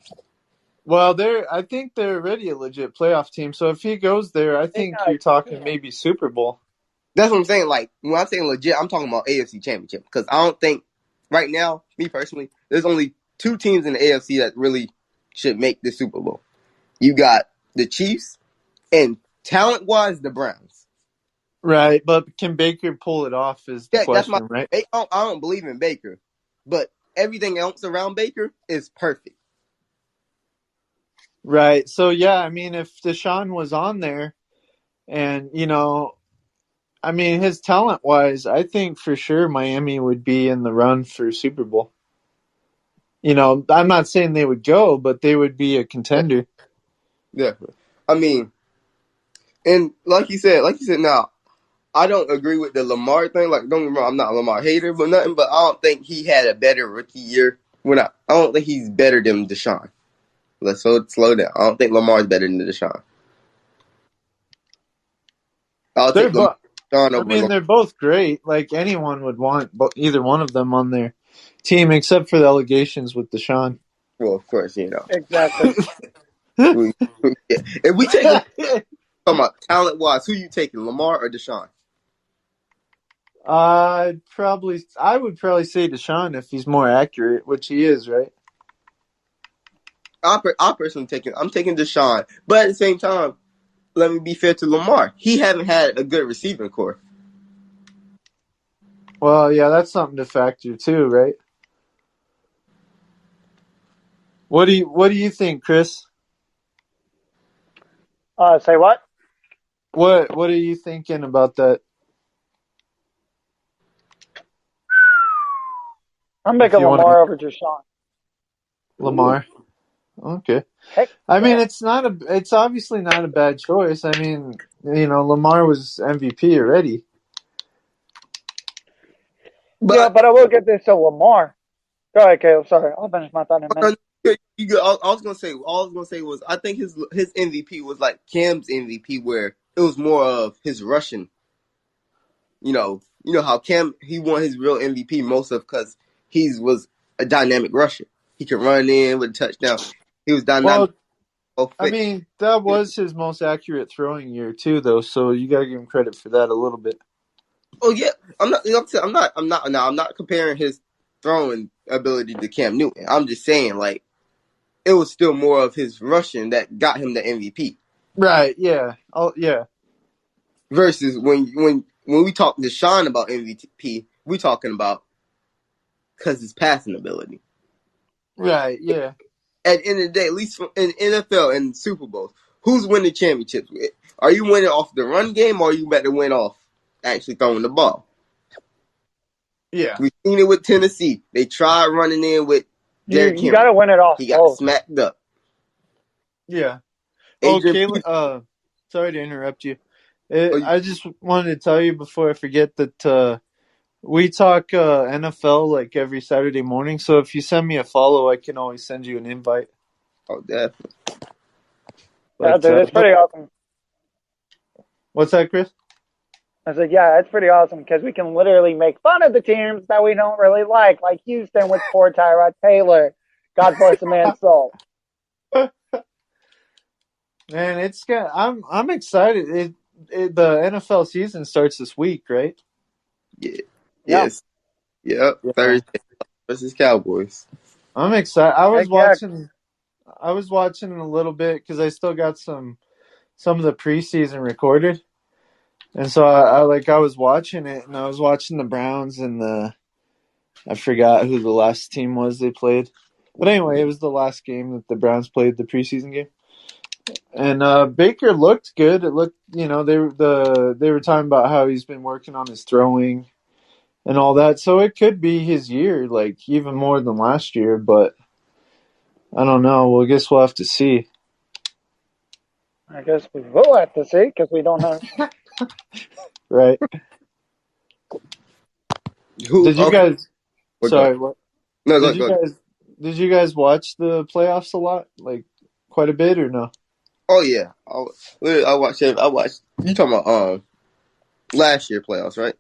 Well, I think they're already a legit playoff team. So if he goes there, I They think got you're talking maybe Super Bowl. That's what I'm saying. Like when I'm saying legit, I'm talking about AFC Championship because I don't think right now, me personally, there's only two teams in the AFC that really should make the Super Bowl. You got the Chiefs and talent-wise, the Browns. Right, but can Baker pull it off is the That's my. question, right? I don't believe in Baker, but everything else around Baker is perfect. Right. So yeah, I mean, if Deshaun was on there, and I mean, his talent wise, I think for sure Miami would be in the run for Super Bowl. I'm not saying they would go, but they would be a contender. Definitely. I mean, and like you said, now I don't agree with the Lamar thing. Like, don't get me wrong, I'm not a Lamar hater, but nothing. But I don't think he had a better rookie year. I don't think he's better than Deshaun. Let's slow down. I don't think Lamar's better than Deshaun. I'll They're take Lamar both. Deshaun I over mean, Lamar. they're both great. Like anyone would want either one of them on their team, except for the allegations with Deshaun. Well, of course, you know. exactly. If we take talking about talent wise, who you taking, Lamar or Deshaun? I would probably say Deshaun if he's more accurate, which he is, right? I personally I'm taking Deshaun, but at the same time, let me be fair to Lamar. He haven't had a good receiving core. Well, yeah, that's something to factor too, right? What do you think, Chris? Say what? What are you thinking about that? I'm If making you want to Lamar over Deshaun. Lamar, okay. Heck I mean, yeah. it's obviously not a bad choice. I mean, Lamar was MVP already. Yeah, But but I will get this to Lamar. Go ahead, Caleb. Sorry, I'll finish my thought in a minute. I was gonna say, all I was gonna say was, I think his MVP was like Cam's MVP, where it was more of his rushing. You know how Cam, he won his real MVP most of because he was a dynamic rusher. He could run in with a touchdown. He was dynamic. Well, I mean, that was his most accurate throwing year too, though. So you gotta give him credit for that a little bit. Oh yeah, I'm not. You know, I'm not comparing his throwing ability to Cam Newton. I'm just saying, like, it was still more of his rushing that got him the MVP. Right? Yeah. Oh, yeah. Versus when we talk to Sean about MVP, we talking about because his passing ability. Right. Yeah. At the end of the day, at least in NFL and Super Bowls, who's winning championships? Are you winning off the run game, or are you better win off actually throwing the ball? Yeah. We've seen it with Tennessee. They tried running in with Derrick You Henry. got to win it off He got both. smacked up. Yeah. Oh, Adrian Kayla. Peterson. Sorry to interrupt you. Oh, I just wanted to tell you before I forget that we talk NFL like every Saturday morning. So if you send me a follow, I can always send you an invite. definitely. Yeah, But dude, it's pretty awesome. what's that, Chris? I said, yeah, it's pretty awesome because we can literally make fun of the teams that we don't really like Houston with poor Tyrod Taylor. God bless the man's soul. Man, I'm excited. The NFL season starts this week, right? Yeah. Yeah. Yes. Yep. Yeah. Thursday versus Cowboys. I'm excited. Heck yeah. I was watching a little bit because I still got some of the preseason recorded, and so I was watching it, and I was watching the Browns and I forgot who the last team was they played, but anyway, it was the last game that the Browns played, the preseason game, and Baker looked good. It looked, they were talking about how he's been working on his throwing and all that, so it could be his year, like even more than last year, but I don't know. Well, I guess we'll have to see. I guess we will have to see because we don't know. Right. Who? Did you Okay. guys We're going. Sorry, what No, did go. you Go. guys did you guys watch the playoffs a lot? Like quite a bit or no? Oh yeah. I watched. I watched. You talking about last year playoffs, right?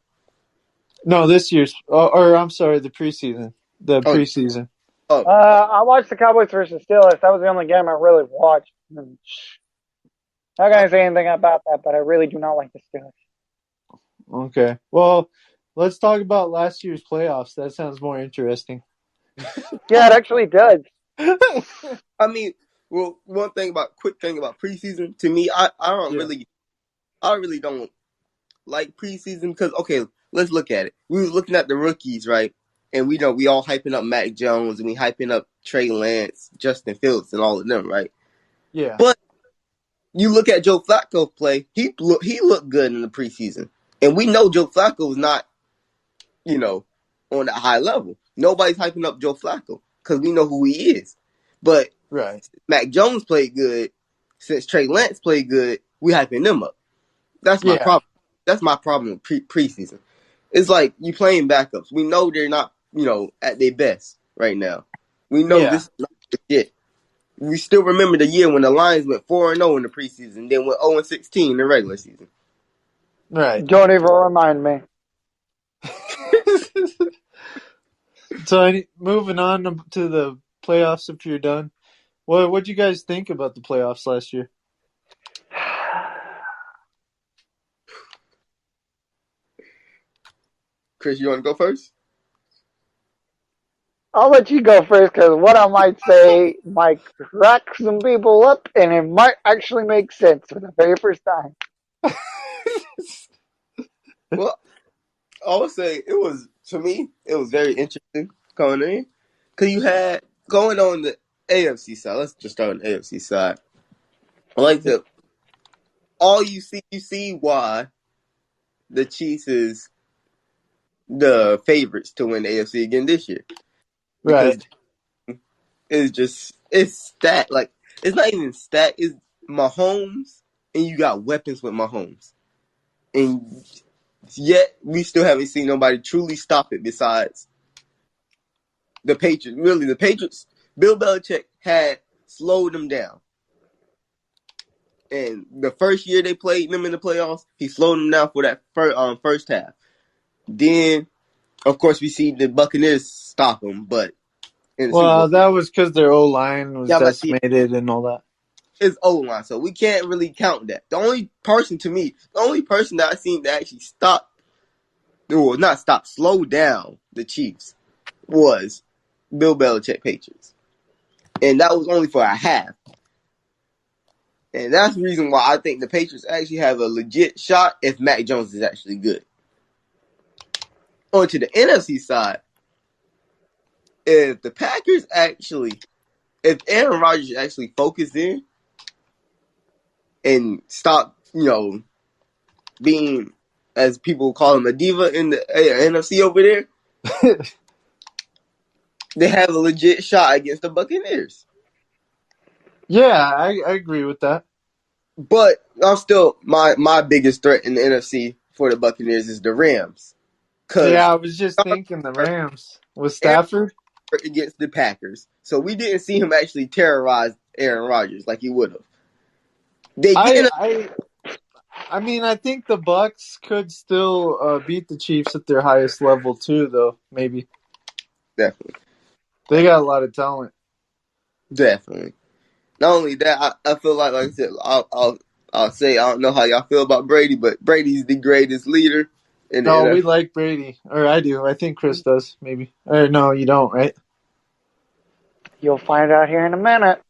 No, this year's or I'm sorry, the preseason. The Oh. preseason. Oh. I watched the Cowboys versus Steelers. That was the only game I really watched. Not gonna say anything about that, but I really do not like the Steelers. Okay. Well, let's talk about last year's playoffs. That sounds more interesting. Yeah, it actually does. I mean, well, quick thing about preseason to me, Yeah. I really don't like preseason because okay, let's look at it. We was looking at the rookies, right? And we know we all hyping up Mac Jones and we hyping up Trey Lance, Justin Fields, and all of them, right? Yeah. But you look at Joe Flacco play, he looked good in the preseason, and we know Joe Flacco is not, on that high level. Nobody's hyping up Joe Flacco because we know who he is. But Right. Mac Jones played good. Since Trey Lance played good, we hyping them up. That's my Yeah. problem. That's my problem with preseason. It's like you playing backups. We know they're not, at their best right now. We know Yeah. this is not the shit. We still remember the year when the Lions went 4-0 in the preseason, then went 0-16 in the regular season. Right. Don't even remind me. So moving on to the playoffs if you're done. What'd you guys think about the playoffs last year? Chris, you want to go first? I'll let you go first because what I might say might crack some people up and it might actually make sense for the very first time. Well, I would say it was, to me, it was very interesting coming in. Because you had, going on the AFC side, let's just start on the AFC side. I like to, you see why the Chiefs is the favorites to win the AFC again this year. Because Right. it's stat. Like, it's not even stat, it's Mahomes, and you got weapons with Mahomes. And yet, we still haven't seen nobody truly stop it besides the Patriots. Really, the Patriots, Bill Belichick had slowed them down. And the first year they played them in the playoffs, he slowed them down for that first half. Then, of course, we see the Buccaneers stop them, but in the Super Bowl. Well, that was because their O line was Yeah, I'm about to see decimated and all that. his O line, so we can't really count that. The only person that I seen that actually stop, or not stop, slow down the Chiefs was Bill Belichick Patriots. And that was only for a half. And that's the reason why I think the Patriots actually have a legit shot if Mac Jones is actually good. On to the NFC side, if Aaron Rodgers actually focused in and stop, being, as people call him, a diva in the NFC over there, they have a legit shot against the Buccaneers. Yeah, I agree with that. But I'm still, my biggest threat in the NFC for the Buccaneers is the Rams. Yeah, Because I was just thinking the Rams with Aaron Stafford. against the Packers, so we didn't see him actually terrorize Aaron Rodgers like he would have. They didn't. I mean, I think the Bucks could still beat the Chiefs at their highest level too, though. Maybe Definitely, they got a lot of talent. definitely. Not only that, I feel like I said, I'll say I don't know how y'all feel about Brady, but Brady's the greatest leader in the No, we NFL. like Brady, or I do. I think Chris does, maybe. Or no, you don't, right? You'll find out here in a minute.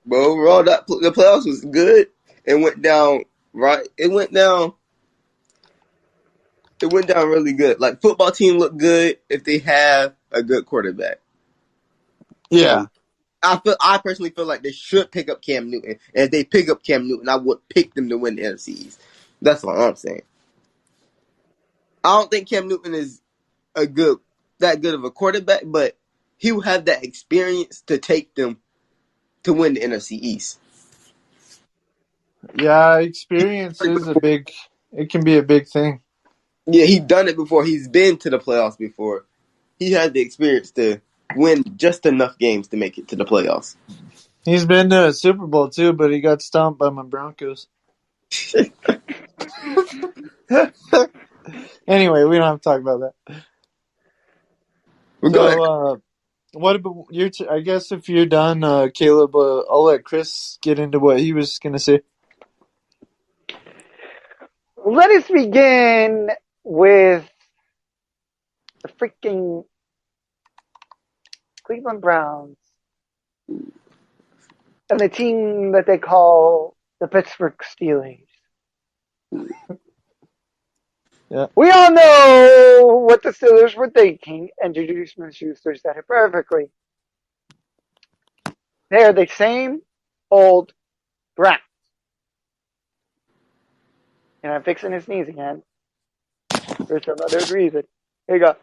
But overall, the playoffs was good. It went down right. It went down. It went down really good. Like, football team look good if they have a good quarterback. Yeah. So I personally feel like they should pick up Cam Newton. And if they pick up Cam Newton, I would pick them to win the NFC East. That's all I'm saying. I don't think Cam Newton is that good of a quarterback, but he will have that experience to take them to win the NFC East. Yeah, experience is it can be a big thing. Yeah, he's done it before. He's been to the playoffs before. He has the experience to win just enough games to make it to the playoffs. He's been to a Super Bowl too, but he got stomped by my Broncos. Anyway, we don't have to talk about that. Well, go ahead. So, what about I guess if you're done, Caleb, I'll let Chris get into what he was going to say. Let us begin with the freaking Cleveland Browns and the team that they call the Pittsburgh Steelers. Yeah. We all know what the Steelers were thinking, and Juju Smith-Schuster said it perfectly. They're the same old Browns. And I'm fixing his sneeze again for some other reason. Here you go.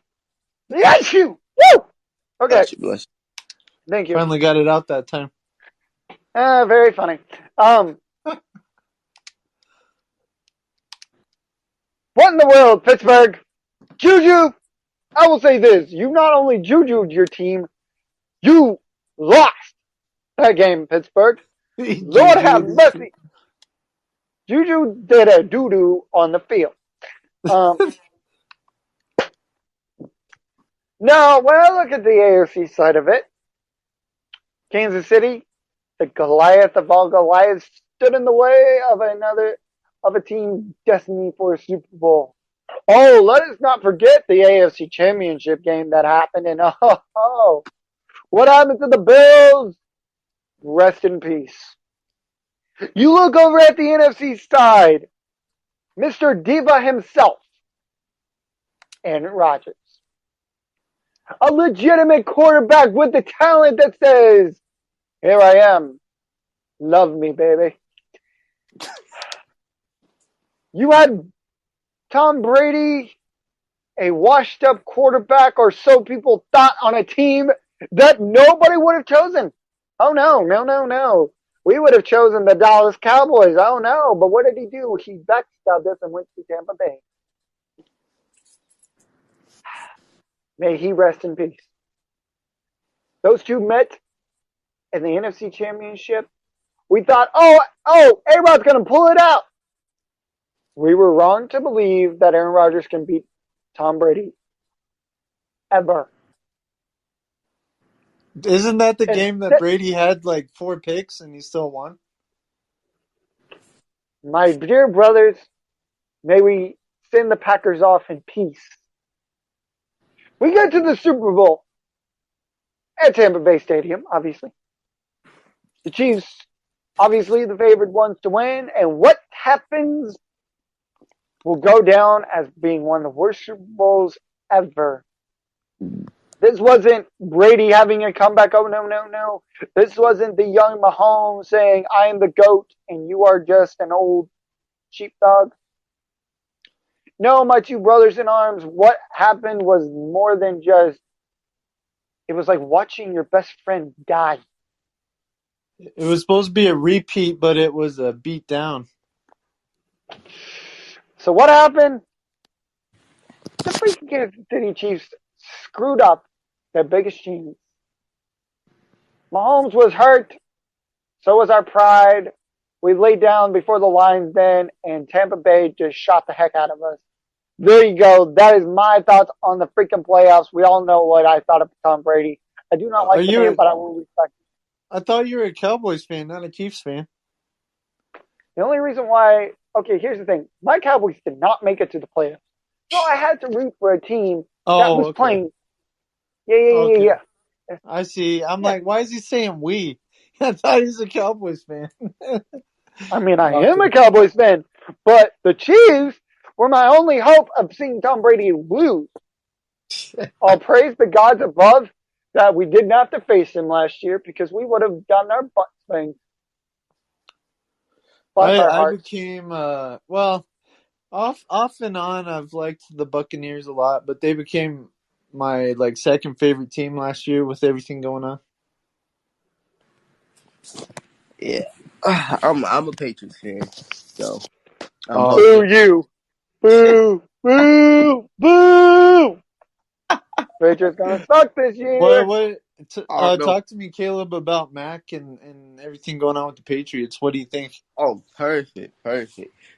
Bless you! Woo! Okay, Bless you. thank you. Finally got it out that time. Very funny. What in the world, Pittsburgh? Juju, I will say this. You not only jujued your team, you lost that game, Pittsburgh. Lord have mercy. Juju did a doo-doo on the field. No, well, look at the AFC side of it. Kansas City, the Goliath of all Goliaths, stood in the way of a team destined for a Super Bowl. Oh, let us not forget the AFC Championship game that happened. And what happened to the Bills? Rest in peace. You look over at the NFC side, Mr. Diva himself, Aaron Rodgers, a legitimate quarterback with the talent that says, "Here I am, love me, baby." You had Tom Brady, a washed up quarterback, or so people thought, on a team that nobody would have chosen. Oh no, no, no, no. We would have chosen the Dallas Cowboys. Oh no. But what did he do? He backstabbed us and went to Tampa Bay. May he rest in peace. Those two met in the NFC Championship. We thought, A-Rod's going to pull it out. We were wrong to believe that Aaron Rodgers can beat Tom Brady. Ever. Isn't that the And game that Brady had like 4 picks and he still won? my dear brothers, may we send the Packers off in peace. We get to the Super Bowl at Tampa Bay Stadium, obviously. The Chiefs, obviously the favored ones to win. And what happens will go down as being one of the worst Super Bowls ever. This wasn't Brady having a comeback. Oh, no, no, no. This wasn't the young Mahomes saying, "I am the GOAT and you are just an old sheepdog." No, my two brothers in arms, what happened was more than just, it was like watching your best friend die. It was supposed to be a repeat, but it was a beat down. So what happened? The freaking Kansas City Chiefs screwed up their biggest chance. Mahomes was hurt. So was our pride. We laid down before the lines then, and Tampa Bay just shot the heck out of us. There you go. That is my thoughts on the freaking playoffs. We all know what I thought of Tom Brady. I do not Are like the man, you? but I will respect him. I thought you were a Cowboys fan, not a Chiefs fan. The only reason why, okay, here's the thing. My Cowboys did not make it to the playoffs. So I had to root for a team that Oh, was okay. playing. Yeah. Okay. I see. I'm Yeah. like, why is he saying we? I thought he was a Cowboys fan. I mean, I am a Okay. Cowboys fan, but the Chiefs were my only hope of seeing Tom Brady lose. All praise the gods above that we didn't have to face him last year because we would have done our butt thing. Bless our I hearts. became well, off and on I've liked the Buccaneers a lot, but they became my like second favorite team last year with everything going on. Yeah, I'm a Patriots fan, so I'm Oh, hoping. Boo okay. you. Boo. Boo. Boo. Patriots gonna suck this year. I don't know. Talk to me, Caleb, about Mac and everything going on with the Patriots. What do you think? Oh, perfect.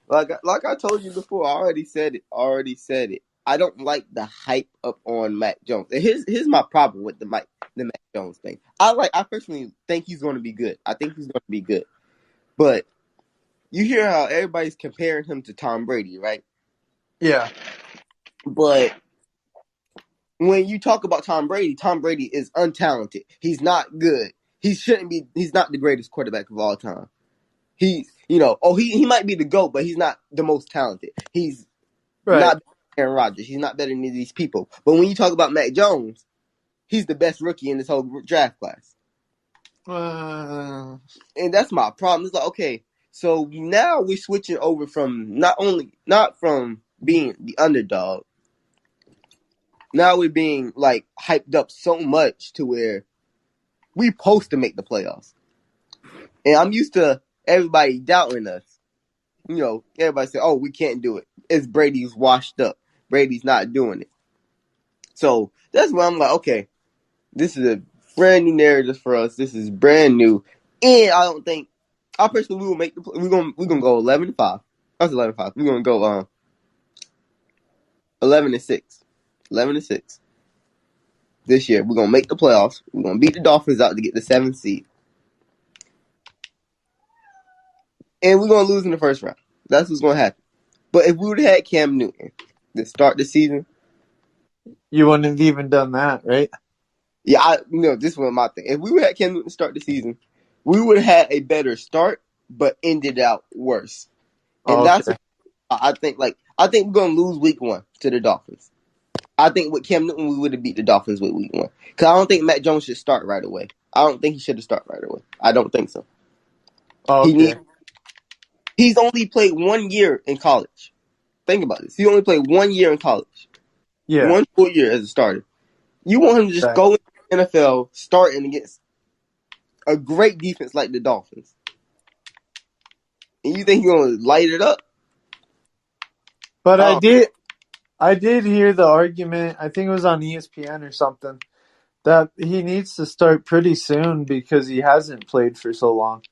Like I told you before, I already said it. I don't like the hype up on Mac Jones. And here's my problem with the Mac Jones thing. I personally think he's going to be good. I think he's going to be good. But you hear how everybody's comparing him to Tom Brady, right? Yeah. But when you talk about Tom Brady is untalented. He's not good. He shouldn't be. He's not the greatest quarterback of all time. He might be the GOAT, but he's not the most talented. He's Right. not Aaron Rodgers. He's not better than these people. But when you talk about Mac Jones, he's the best rookie in this whole draft class. Uh, And that's my problem. It's like, okay, so now we're switching over from not from being the underdog. Now we're being like hyped up so much to where we supposed to make the playoffs. And I'm used to everybody doubting us. Everybody say, "Oh, we can't do it. It's Brady's washed up. Brady's not doing it." So that's why I'm like, okay, this is a brand new narrative for us. This is brand new, and I personally we will make the. We're gonna go 11-5. That's 11-5. We're gonna go 11-6, 11-6. this year. We're gonna make the playoffs. We're gonna beat the Dolphins out to get the 7th seed, and we're gonna lose in the first round. That's what's gonna happen. But if we would have had Cam Newton to start the season, You wouldn't have even done that, right? yeah, this was my thing. If we would have had Cam Newton start the season, we would have had a better start, but ended out worse. And that's Okay. what I think. I think we're gonna lose week 1 to the Dolphins. I think with Cam Newton, we would have beat the Dolphins with week 1. Because I don't think Mac Jones should start right away. I don't think he should have started right away. I don't think so. Okay. He's only played 1 year in college. Think about this. He only played 1 year in college. Yeah. 1 full year as a starter. You want him to just Right. go in the NFL starting against a great defense like the Dolphins. And you think he's going to light it up? But Oh, I did hear the argument, I think it was on ESPN or something, that he needs to start pretty soon because he hasn't played for so long.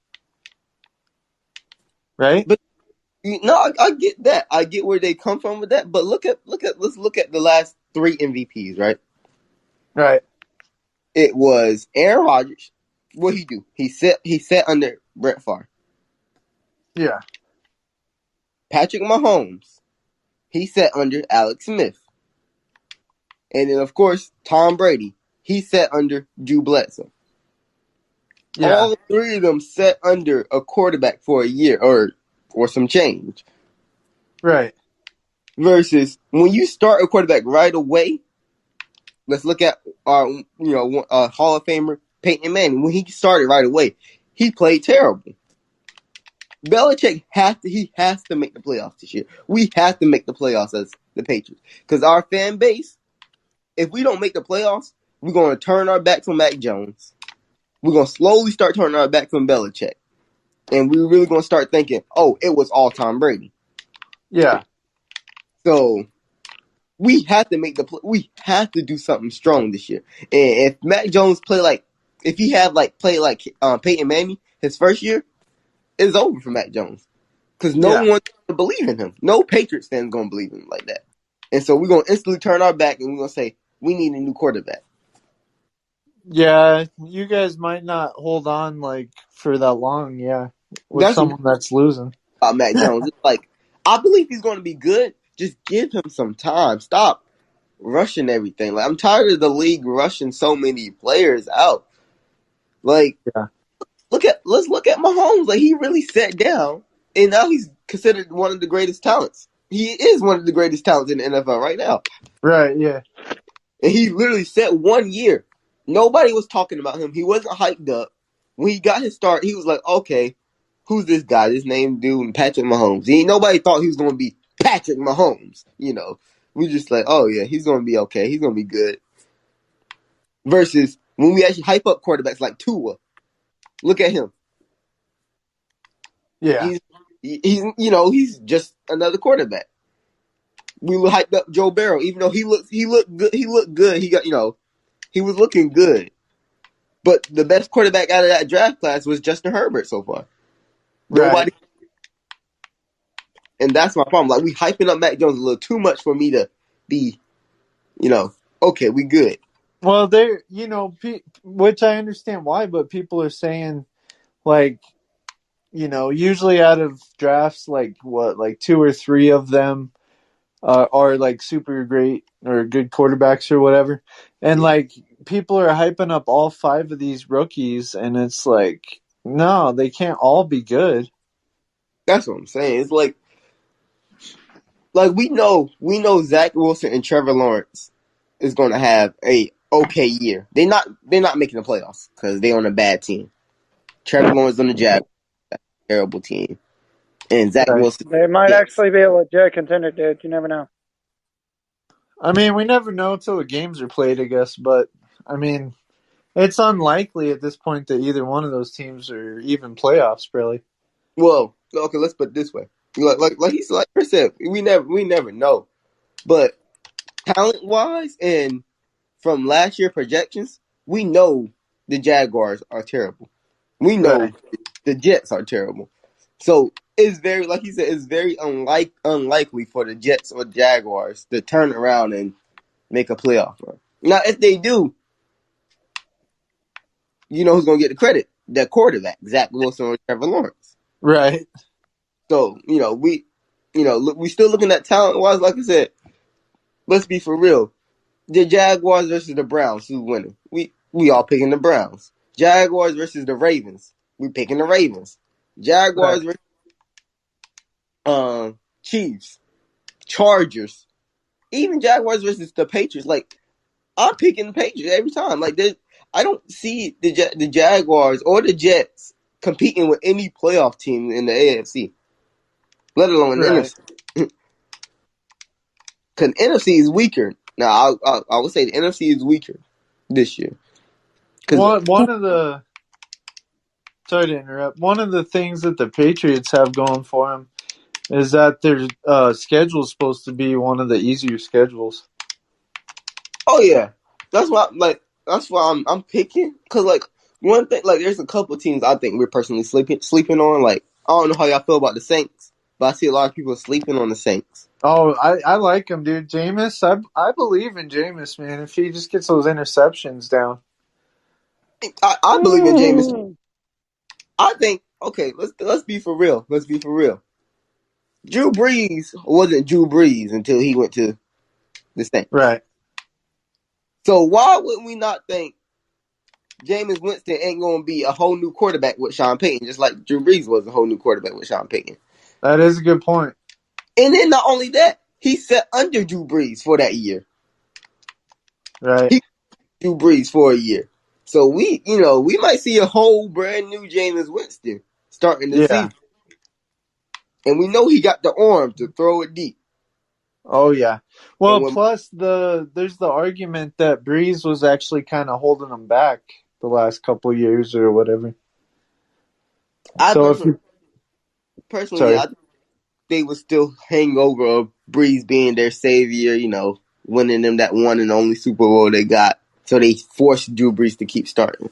Right? but I get that. I get where they come from with that. But let's look at the last 3 MVPs, right? Right. It was Aaron Rodgers. What he do? He sat under Brett Favre. Yeah. Patrick Mahomes. He sat under Alex Smith. And then of course Tom Brady. He sat under Drew Bledsoe. Yeah. All 3 of them sat under a quarterback for a year or some change. Right. Versus when you start a quarterback right away, let's look at our Hall of Famer Peyton Manning. When he started right away, he played terrible. Belichick has to make the playoffs this year. We have to make the playoffs as the Patriots because our fan base. If we don't make the playoffs, we're going to turn our backs on Mac Jones. We're going to slowly start turning our backs on Belichick, and we're really going to start thinking, "Oh, it was all Tom Brady." Yeah. So we have to we have to do something strong this year. And if Mac Jones if he have played like Peyton Manning his first year, it's over for Mac Jones because no Yeah. one's going to believe in him. No Patriots fans going to believe in him like that. And so we're going to instantly turn our back and we're going to say we need a new quarterback. Yeah. You guys might not hold on for that long, yeah. With That's what someone that's losing. about Mac Jones. It's I believe he's going to be good. Just give him some time. Stop rushing everything. I'm tired of the league rushing so many players out. Yeah. Let's look at Mahomes. He really sat down, and now he's considered one of the greatest talents. He is one of the greatest talents in the NFL right now. Right, yeah. And he literally sat 1 year. Nobody was talking about him. He wasn't hyped up. When he got his start, he was like, okay, who's this guy? This name dude, Patrick Mahomes. Nobody thought he was going to be Patrick Mahomes. We just oh yeah, he's going to be okay. He's going to be good. Versus when we actually hype up quarterbacks like Tua. Look at him. Yeah. He's just another quarterback. We hyped up Joe Burrow, even though he looked good. He looked good. He was looking good. But the best quarterback out of that draft class was Justin Herbert so far. Right. Nobody, and that's my problem. We hyping up Mac Jones a little too much for me to be, okay, we good. Well, which I understand why, but people are saying, usually out of drafts, 2 or 3 of them are super great or good quarterbacks or whatever. And people are hyping up all 5 of these rookies, and it's no, they can't all be good. That's what I'm saying. It's we know Zach Wilson and Trevor Lawrence is going to have a okay year. They're not making the playoffs because they're on a bad team. Trevor Lawrence on the Jaguars, terrible team, and Zach Right. Wilson. They might Jets. actually be a legit contender, dude. You never know. I mean, we never know until the games are played, I guess. But I mean, it's unlikely at this point that either one of those teams are even playoffs, really. Well, okay, let's put it this way. Like Chris said, we never know. But talent wise and from last year projections, we know the Jaguars are terrible. We know Right. the Jets are terrible. So it's very, like he said, it's very unlikely for the Jets or Jaguars to turn around and make a playoff run. Now, if they do, you know who's going to get the credit? The quarterback, Zach Wilson or Trevor Lawrence. Right. So, we still looking at talent wise. Like I said, let's be for real. The Jaguars versus the Browns, who's winning? We all picking the Browns. Jaguars versus the Ravens, we picking the Ravens. Right. Jaguars versus Chiefs, Chargers, even Jaguars versus the Patriots. Like I'm picking the Patriots every time. Like I don't see the Jaguars or the Jets competing with any playoff team in the AFC, let alone in the Right. NFC. Because NFC is weaker. Now, I would say the NFC is weaker this year. Because One of the sorry to interrupt. One of the things that the Patriots have going for them is that their schedule is supposed to be one of the easier schedules. oh yeah, that's why I'm picking. Because like one thing, like there's a couple teams I think we're personally sleeping on. Like I don't know how y'all feel about the Saints, but I see a lot of people sleeping on the Saints. Oh, I like him, dude. Jameis, I believe in Jameis, man. If he just gets those interceptions down. I believe in Jameis. I think okay, let's be for real. Let's be for real. Drew Brees wasn't Drew Brees until he went to the Saints. Right. So why would we not think Jameis Winston ain't gonna be a whole new quarterback with Sean Payton, just like Drew Brees was a whole new quarterback with Sean Payton? That is a good point. And then not only that, he sat under Drew Brees for that year. Right. He Drew Brees for a year. So we might see a whole brand new Jameis Winston starting the Yeah. season. And we know he got the arm to throw it deep. Oh yeah. And Well, when plus there's the argument that Breeze was actually kind of holding him back the last couple of years or whatever. I So if you personally, sorry. I think they would still hang over of Brees being their savior, winning them that one and only Super Bowl they got. So they forced Drew Brees to keep starting.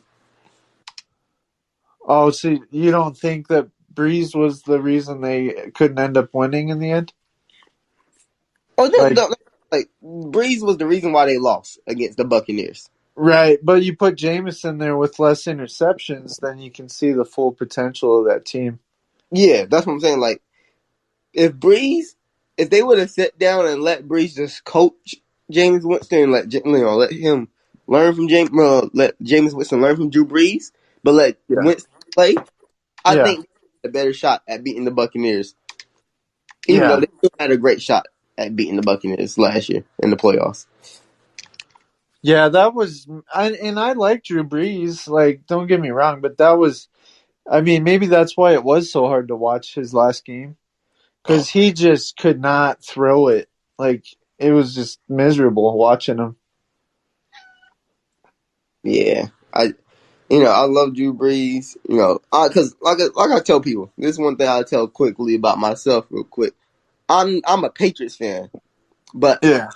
Oh, see, you don't think that Breeze was the reason they couldn't end up winning in the end? Oh, Like, like Brees was the reason why they lost against the Buccaneers. right, but you put Jameis in there with less interceptions, then you can see the full potential of that team. Yeah, that's what I'm saying. Like if they would have sat down and let Brees just coach James Winston and let him learn from let James Winston learn from Drew Brees, but let Yeah. Winston play, I Yeah. think a better shot at beating the Buccaneers. Even though Yeah. they still had a great shot at beating the Buccaneers last year in the playoffs. Yeah, that was, and I like Drew Brees. Like, don't get me wrong, but that was, I mean, maybe that's why it was so hard to watch his last game because he just could not throw it. Like, it was just miserable watching him. Yeah, I love Drew Brees. Because like I tell people, this is one thing I tell quickly about myself, real quick. I'm a Patriots fan, but Yeah.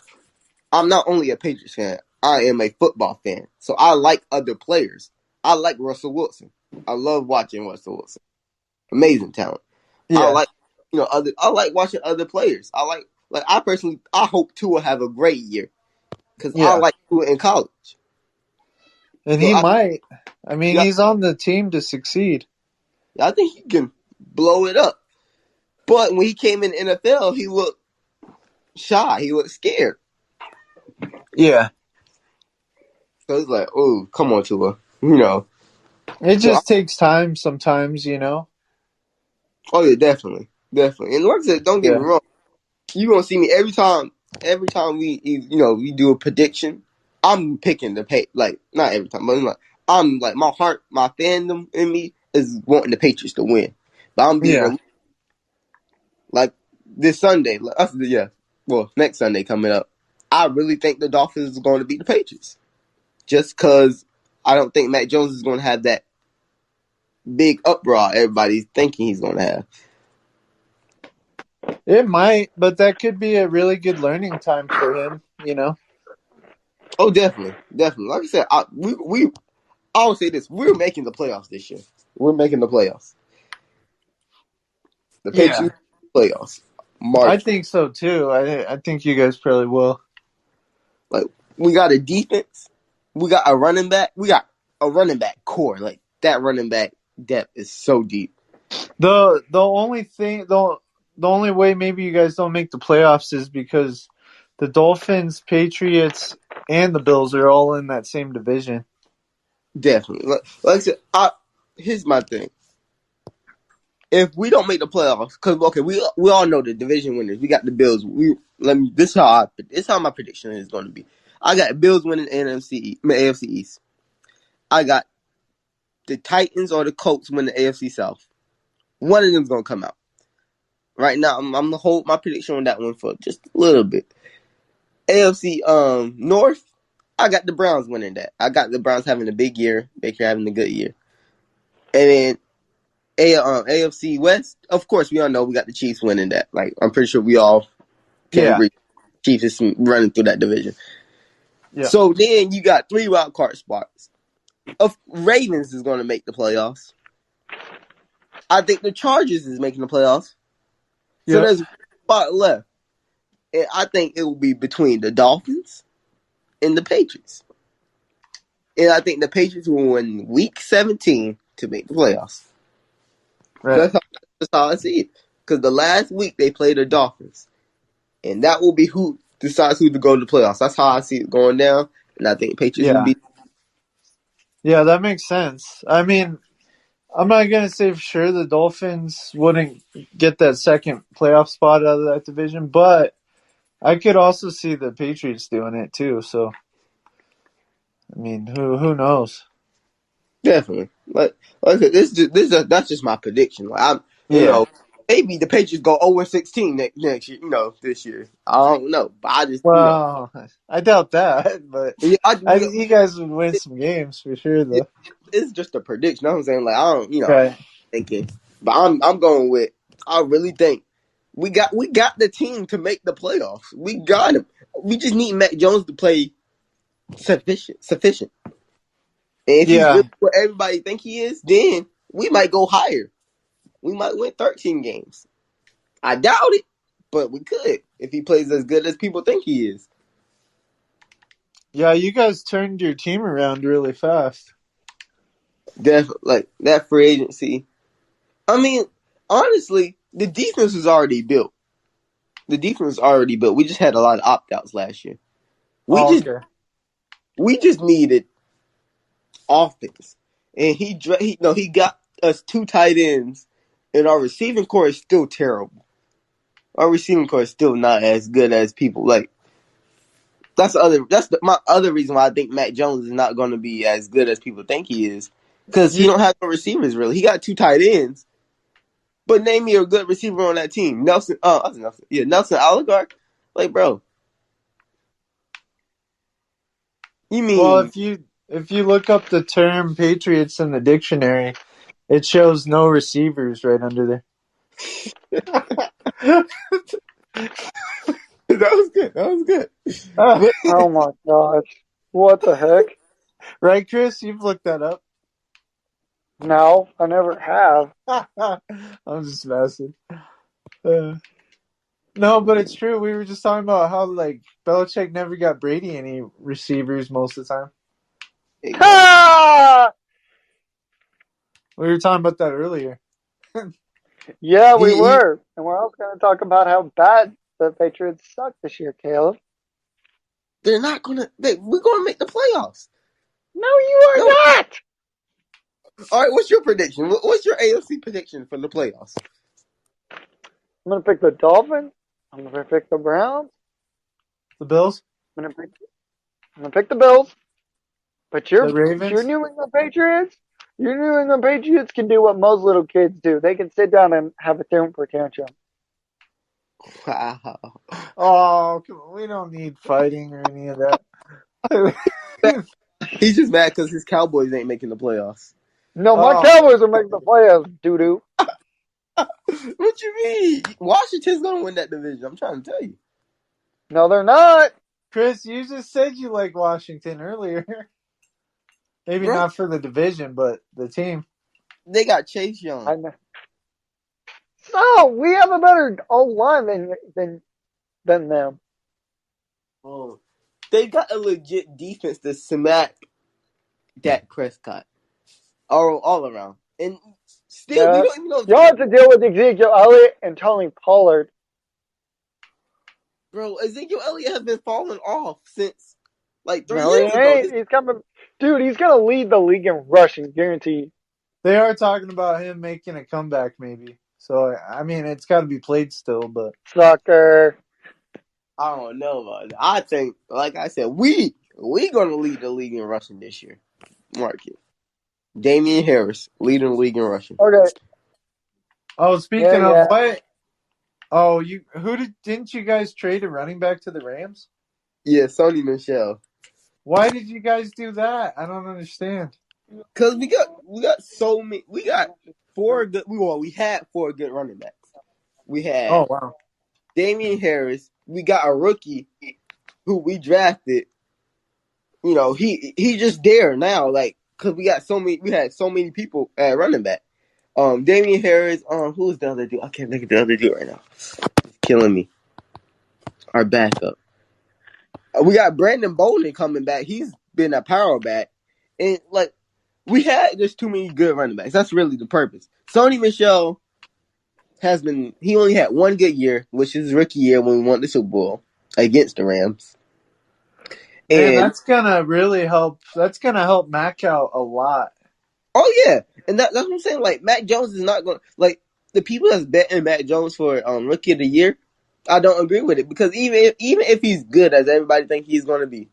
I'm not only a Patriots fan. I am a football fan, so I like other players. I like Russell Wilson. I love watching Russell Wilson. Amazing talent. I Yeah. like other. I like watching other players. I personally I hope Tua have a great year because I Yeah. like Tua in college. And So he might. I mean, yeah, he's on the team to succeed. I think he can blow it up. But when he came in the NFL, he looked shy. He looked scared. Yeah. So it's like, oh, come on, Tua. It So just takes time sometimes. oh yeah, definitely, definitely. And like I said, don't get me Yeah. wrong. You gonna see me every time. Every time we do a prediction, I'm picking the pay. Like not every time, but I'm like my heart, my fandom in me is wanting the Patriots to win. But I'm being Yeah. real. Like this Sunday, yeah. Well, next Sunday coming up, I really think the Dolphins is going to beat the Patriots. Just because I don't think Mac Jones is going to have that big uproar everybody's thinking he's going to have. It might, but that could be a really good learning time for him. Oh, definitely, definitely. Like I said, I will say this: we're making the playoffs this year. We're making the playoffs. The Yeah. Patriots playoffs. I March. think so too. I think you guys probably will. Like we got a defense. We got a running back. We got a running back core. Like that running back depth is so deep. The only thing the only way maybe you guys don't make the playoffs is because the Dolphins, Patriots, and the Bills are all in that same division. Definitely. Like I said, here's my thing. If we don't make the playoffs, because okay, we all know the division winners. We got the Bills. This is how my prediction is going to be. I got Bills winning AFC East. I got the Titans or the Colts winning the AFC South. One of them's gonna come out. Right now, I'm gonna hold my prediction on that one for just a little bit. AFC North, I got the Browns winning that. I got the Browns having a big year, Baker having a good year, and then AFC West, of course, we all know we got the Chiefs winning that. Like, I'm pretty sure we all can Yeah, agree. Chiefs is running through that division. yeah, So then you got 3 wild card spots. Of Ravens is going to make the playoffs. I think the Chargers is making the playoffs. So yeah, there's a spot left. And I think it will be between the Dolphins and the Patriots. And I think the Patriots will win week 17 to make the playoffs. right. That's how I see it. Because the last week they play the Dolphins. And that will be who decides who to go to the playoffs. That's how I see it going down. And I think Patriots will Yeah, be. yeah, that makes sense. I mean, I'm not gonna say for sure the Dolphins wouldn't get that second playoff spot out of that division, but I could also see the Patriots doing it too. So, I mean, who knows? Definitely. Like I said, that's just my prediction. Like Yeah. maybe the Patriots go 0-16 next year. This year. I don't know, but I just Well, I doubt that, but yeah, I think you guys would win some games for sure, it, though. it's just a prediction. You know what I'm saying? Like I don't, Right. thinking, but I'm going with. I really think we got the team to make the playoffs. We got him. We just need Mac Jones to play sufficient. And if he's Yeah. really what everybody think he is, then we might go higher. We might win 13 games. I doubt it, but we could if he plays as good as people think he is. Yeah, you guys turned your team around really fast. Definitely, like that free agency. I mean, honestly, the defense was already built. The defense was already built. We just had a lot of opt outs last year. We Oh, just okay. we just needed offense, and he got us 2 tight ends, and our receiving core is still terrible. Our receiving core is still not as good as people like. My other reason why I think Mac Jones is not going to be as good as people think he is, because he You, don't have no receivers really. He got 2 tight ends, but name me a good receiver on that team. Nelson, Nelson Oligarch. Like, bro, you well, mean if you look up the term Patriots in the dictionary, it shows no receivers right under there. that was good? That was good. But Oh my gosh. What the heck? Right, Chris? You've looked that up. No, I never have. I'm just messing. Uh, no, but it's true. We were just talking about how like Belichick never got Brady any receivers most of the time. exactly, Ha! We were talking about that earlier. Yeah, we he were. And we're also going to talk about how bad the Patriots suck this year, Caleb. they're not gonna. We're gonna make the playoffs. No, you No. are not! All right. What's your prediction? What's your AFC prediction for the playoffs? I'm going to pick the Dolphins. I'm going to pick the Browns. The Bills, I'm going to pick, I'm going to pick the Bills. But the your Ravens. New England Patriots, your New England Patriots can do what most little kids do. They can sit down and have a temper tantrum. Wow. Oh, come on. We don't need fighting or any of that. He's just mad because his Cowboys ain't making the playoffs. No, my Oh, Cowboys are making the playoffs, doo doo. What you mean? Washington's gonna win that division. I'm trying to tell you. No, they're not. Chris, you just said you like Washington earlier. Maybe Bro, not for the division, but the team. they got Chase Young. I know. So we have a better O line than them. Oh. They got a legit defense to smack Dak Prescott, all around, and still we Yeah. don't even know. Y'all have to deal with Ezekiel Elliott and Tony Pollard. Bro, Ezekiel Elliott has been falling off since like 3 No, he years ago. ain't. He's coming. Dude, he's going to lead the league in rushing, guaranteed. They are talking about him making a comeback, maybe. So I mean, it's got to be played still, but Sucker. I don't know about it. I think, like I said, we gonna lead the league in rushing this year. Mark it. Damian Harris leading the league in rushing. Okay. oh, Yeah, speaking of yeah. what? Oh, didn't you guys trade a running back to the Rams? Yeah, Sony Michelle. Why did you guys do that? I don't understand. Cause we got so many. We got four good. We had four good running backs. We had Oh wow. Damian Harris. We got a rookie who we drafted. You know, he just there now. Like, cause we had so many people at running back. Damian Harris. Who's the other dude? I can't think of the other dude right now. It's killing me. Our backup. We got Brandon Bolden coming back. He's been a power back, and like we had just too many good running backs. That's really the purpose. Sony Michelle has been. He only had one good year, which is his rookie year when we won the Super Bowl against the Rams. Man, And that's gonna really help. That's gonna help Mac out a lot. oh yeah, and that's what I'm saying. Like Mac Jones is not going. Like the people that's betting Mac Jones for rookie of the year, I don't agree with it because even if he's good as everybody think he's going to be,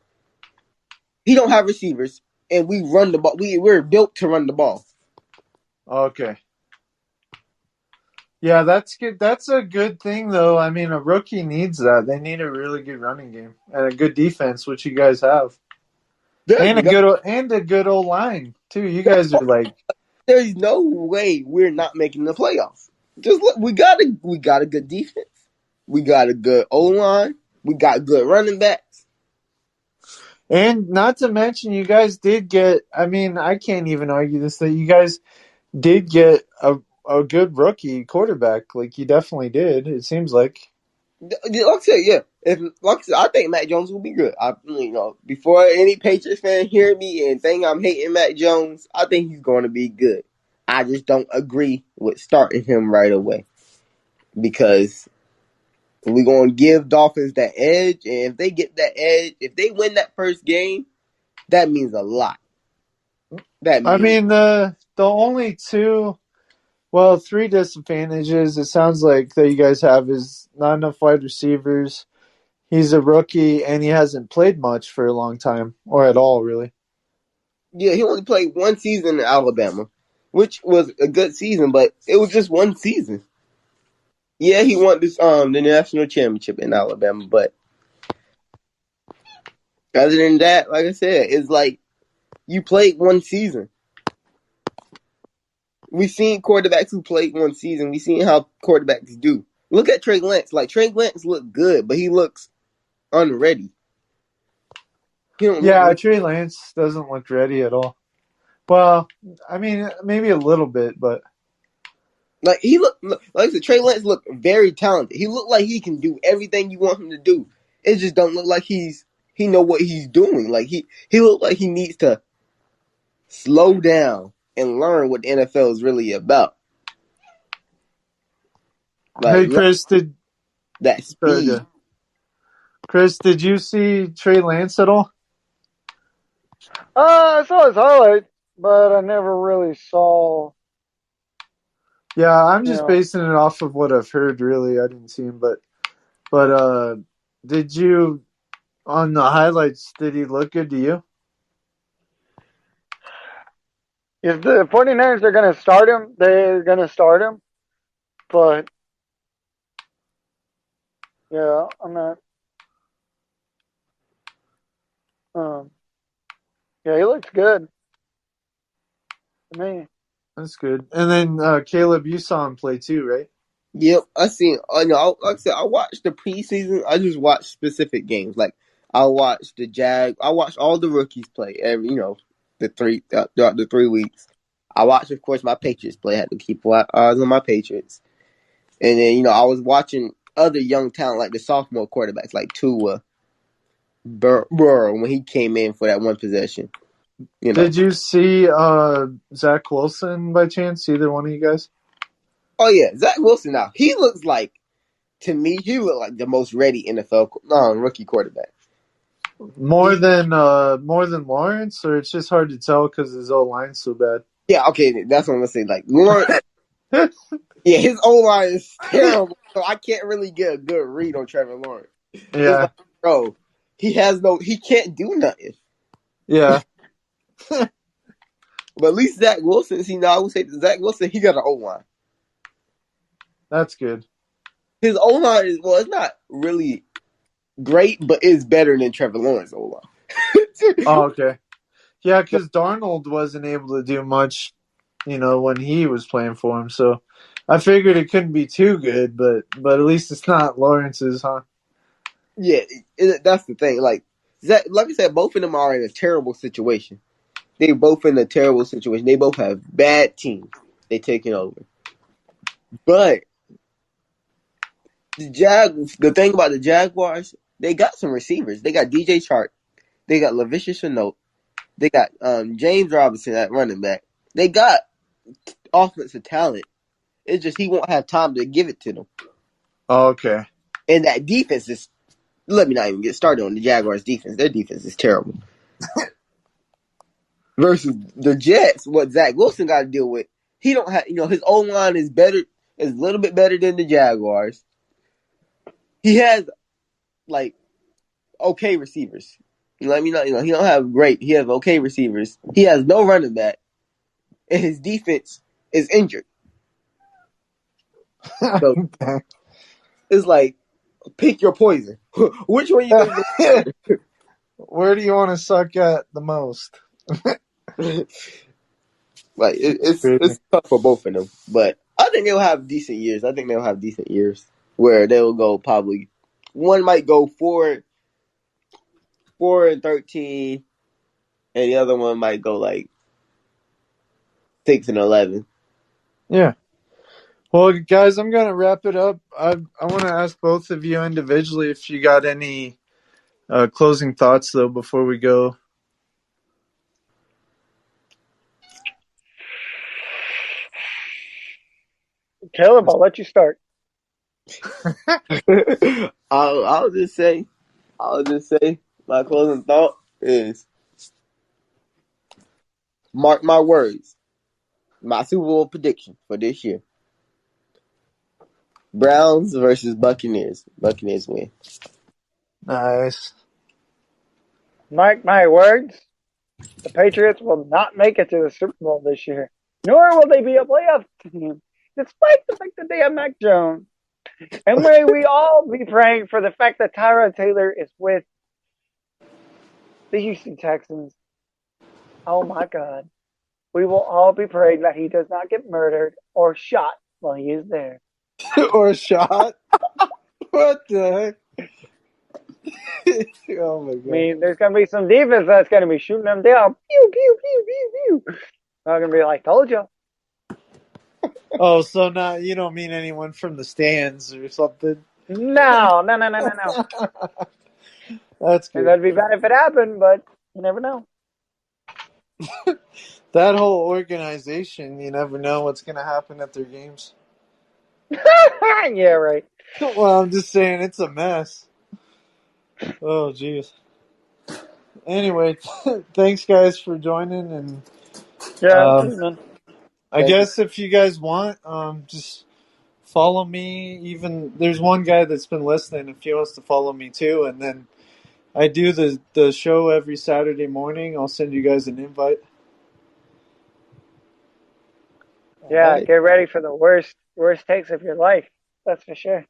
he don't have receivers, and we run the ball. We're built to run the ball. Okay. Yeah, that's good. That's a good thing, though. I mean, a rookie needs that. They need a really good running game and a good defense, which you guys have, Yeah, and we got. a good old line too. You guys are like, There's no way we're not making the playoffs. Just look, we got a good defense. We got a good O line. We got good running backs. and not to mention, you guys did get. I mean, I can't even argue this that you guys did get a good rookie quarterback. Like you definitely did. It seems like. Like I said, yeah. If like I said, I think Mac Jones will be good. Before any Patriots fan hear me and think I'm hating Mac Jones, I think he's going to be good. I just don't agree with starting him right away because we're going to give Dolphins that edge, and if they get that edge, if they win that first game, that means a lot. That I means mean, the only two. Well, three disadvantages it sounds like that you guys have is not enough wide receivers. He's a rookie and he hasn't played much for a long time or at all, really. yeah, he only played one season in Alabama, which was a good season, but it was just one season. Yeah, he won the national championship in Alabama, but other than that, like I said, it's like you played one season. We've seen quarterbacks who played one season. We've seen how quarterbacks do. Look at Trey Lance. Like Trey Lance looked good, but he looks unready. He don't look Yeah, ready. Trey Lance doesn't look ready at all. Well, I mean, maybe a little bit, but Like like I said, Trey Lance looked very talented. He looked like he can do everything you want him to do. It just don't look like he know what he's doing. Like he looked like he needs to slow down and learn what the NFL is really about. Like hey, that speed. Chris, did you see Trey Lance at all? I saw his highlights, but I never really saw, Yeah, I'm you just know. basing it off of what I've heard. Really, I didn't see him, but did you on the highlights? Did he look good to you? If the 49ers are going to start him, they're going to start him. But, yeah, I'm not. Um, yeah, he looks good to me. That's good. And then Caleb, you saw him play too, right? Yep, I seen. Like I said, I watched the preseason. I just watched specific games. Like I watched the Jag. I watched all the rookies play every. Throughout the 3 weeks. I watched, of course, my Patriots play. I had to keep eyes on my Patriots. And then I was watching other young talent like the sophomore quarterbacks like Tua Burrow when he came in for that one possession. You know. Did you see Zach Wilson by chance? Either one of you guys? Oh yeah, Zach Wilson. Now he looks like, to me, he looked like the most ready NFL rookie quarterback. More than Lawrence, or it's just hard to tell because his O line's so bad. Yeah, okay, that's what I'm gonna say. Like Lawrence, yeah, his O line is terrible, so I can't really get a good read on Trevor Lawrence. It's Yeah, like, bro, he can't do nothing. yeah, But at least Zach Wilson, see, now I would say that Zach Wilson, he got an O line. that's good. His O line is, well, it's not really great, but it's better than Trevor Lawrence's O line. Oh, okay. Yeah, because Darnold wasn't able to do much, when he was playing for him. So I figured it couldn't be too good, but at least it's not Lawrence's, huh? Yeah, that's the thing. Like I said, both of them are in a terrible situation. They both in a terrible situation. They both have bad teams. They taking over. But the thing about the Jaguars, they got some receivers. They got DJ Chark. They got Lavicia Shenault. They got James Robinson at running back. They got offensive talent. It's just he won't have time to give it to them. Oh, okay. And that defense is. Let me not even get started on the Jaguars' defense. Their defense is terrible. Versus the Jets, what Zach Wilson got to deal with, he don't have. His O line is better, is a little bit better than the Jaguars. He has like okay receivers. Let me not. He don't have great. He has okay receivers. He has no running back, and his defense is injured. So it's like, pick your poison. Which one you gonna go? Where do you want to suck at the most? Like it's tough for both of them, but I think they'll have decent years. I think they'll have decent years where they'll go probably. One might go 4-13, and the other one might go like 6-11. Yeah. Well, guys, I'm gonna wrap it up. I want to ask both of you individually if you got any closing thoughts though before we go. Caleb, I'll let you start. I'll just say, my closing thought is, mark my words, my Super Bowl prediction for this year: Browns versus Buccaneers. Buccaneers win. Nice. Mark my words, the Patriots will not make it to the Super Bowl this year, nor will they be a playoff team, despite the fact that they have Mac Jones. And may we all be praying for the fact that Tyrod Taylor is with the Houston Texans. Oh my God. We will all be praying that he does not get murdered or shot while he is there. Or shot. What the heck? Oh my god. I mean, there's going to be some defense that's going to be shooting them down. Pew, pew, pew, pew, pew. I'm going to be like, told you. Oh, so not you don't mean anyone from the stands or something? No. That's good. And that'd be bad if it happened, but you never know. That whole organization, you never know what's going to happen at their games. Yeah, right. Well, I'm just saying it's a mess. Oh, jeez. Anyway, thanks guys for joining, and Yeah, man. I guess if you guys want, just follow me. Even there's one guy that's been listening. If he wants to follow me too, and then I do the show every Saturday morning. I'll send you guys an invite. Yeah, Right. get ready for the worst takes of your life. That's for sure.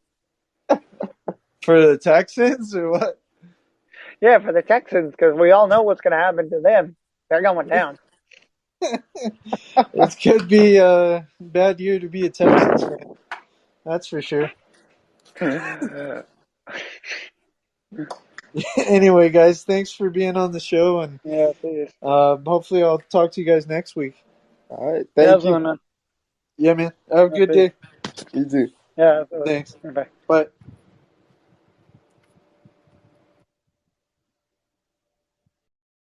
For the Texans or what? Yeah, for the Texans, because we all know what's going to happen to them. They're going down. It could be a bad year to be a Texans fan. That's for sure. Anyway, guys, thanks for being on the show, and Yeah, please. hopefully I'll talk to you guys next week. All right. Thank you. Man. Yeah, man. Have a good day. You too. Yeah, absolutely. Thanks. Bye. Bye.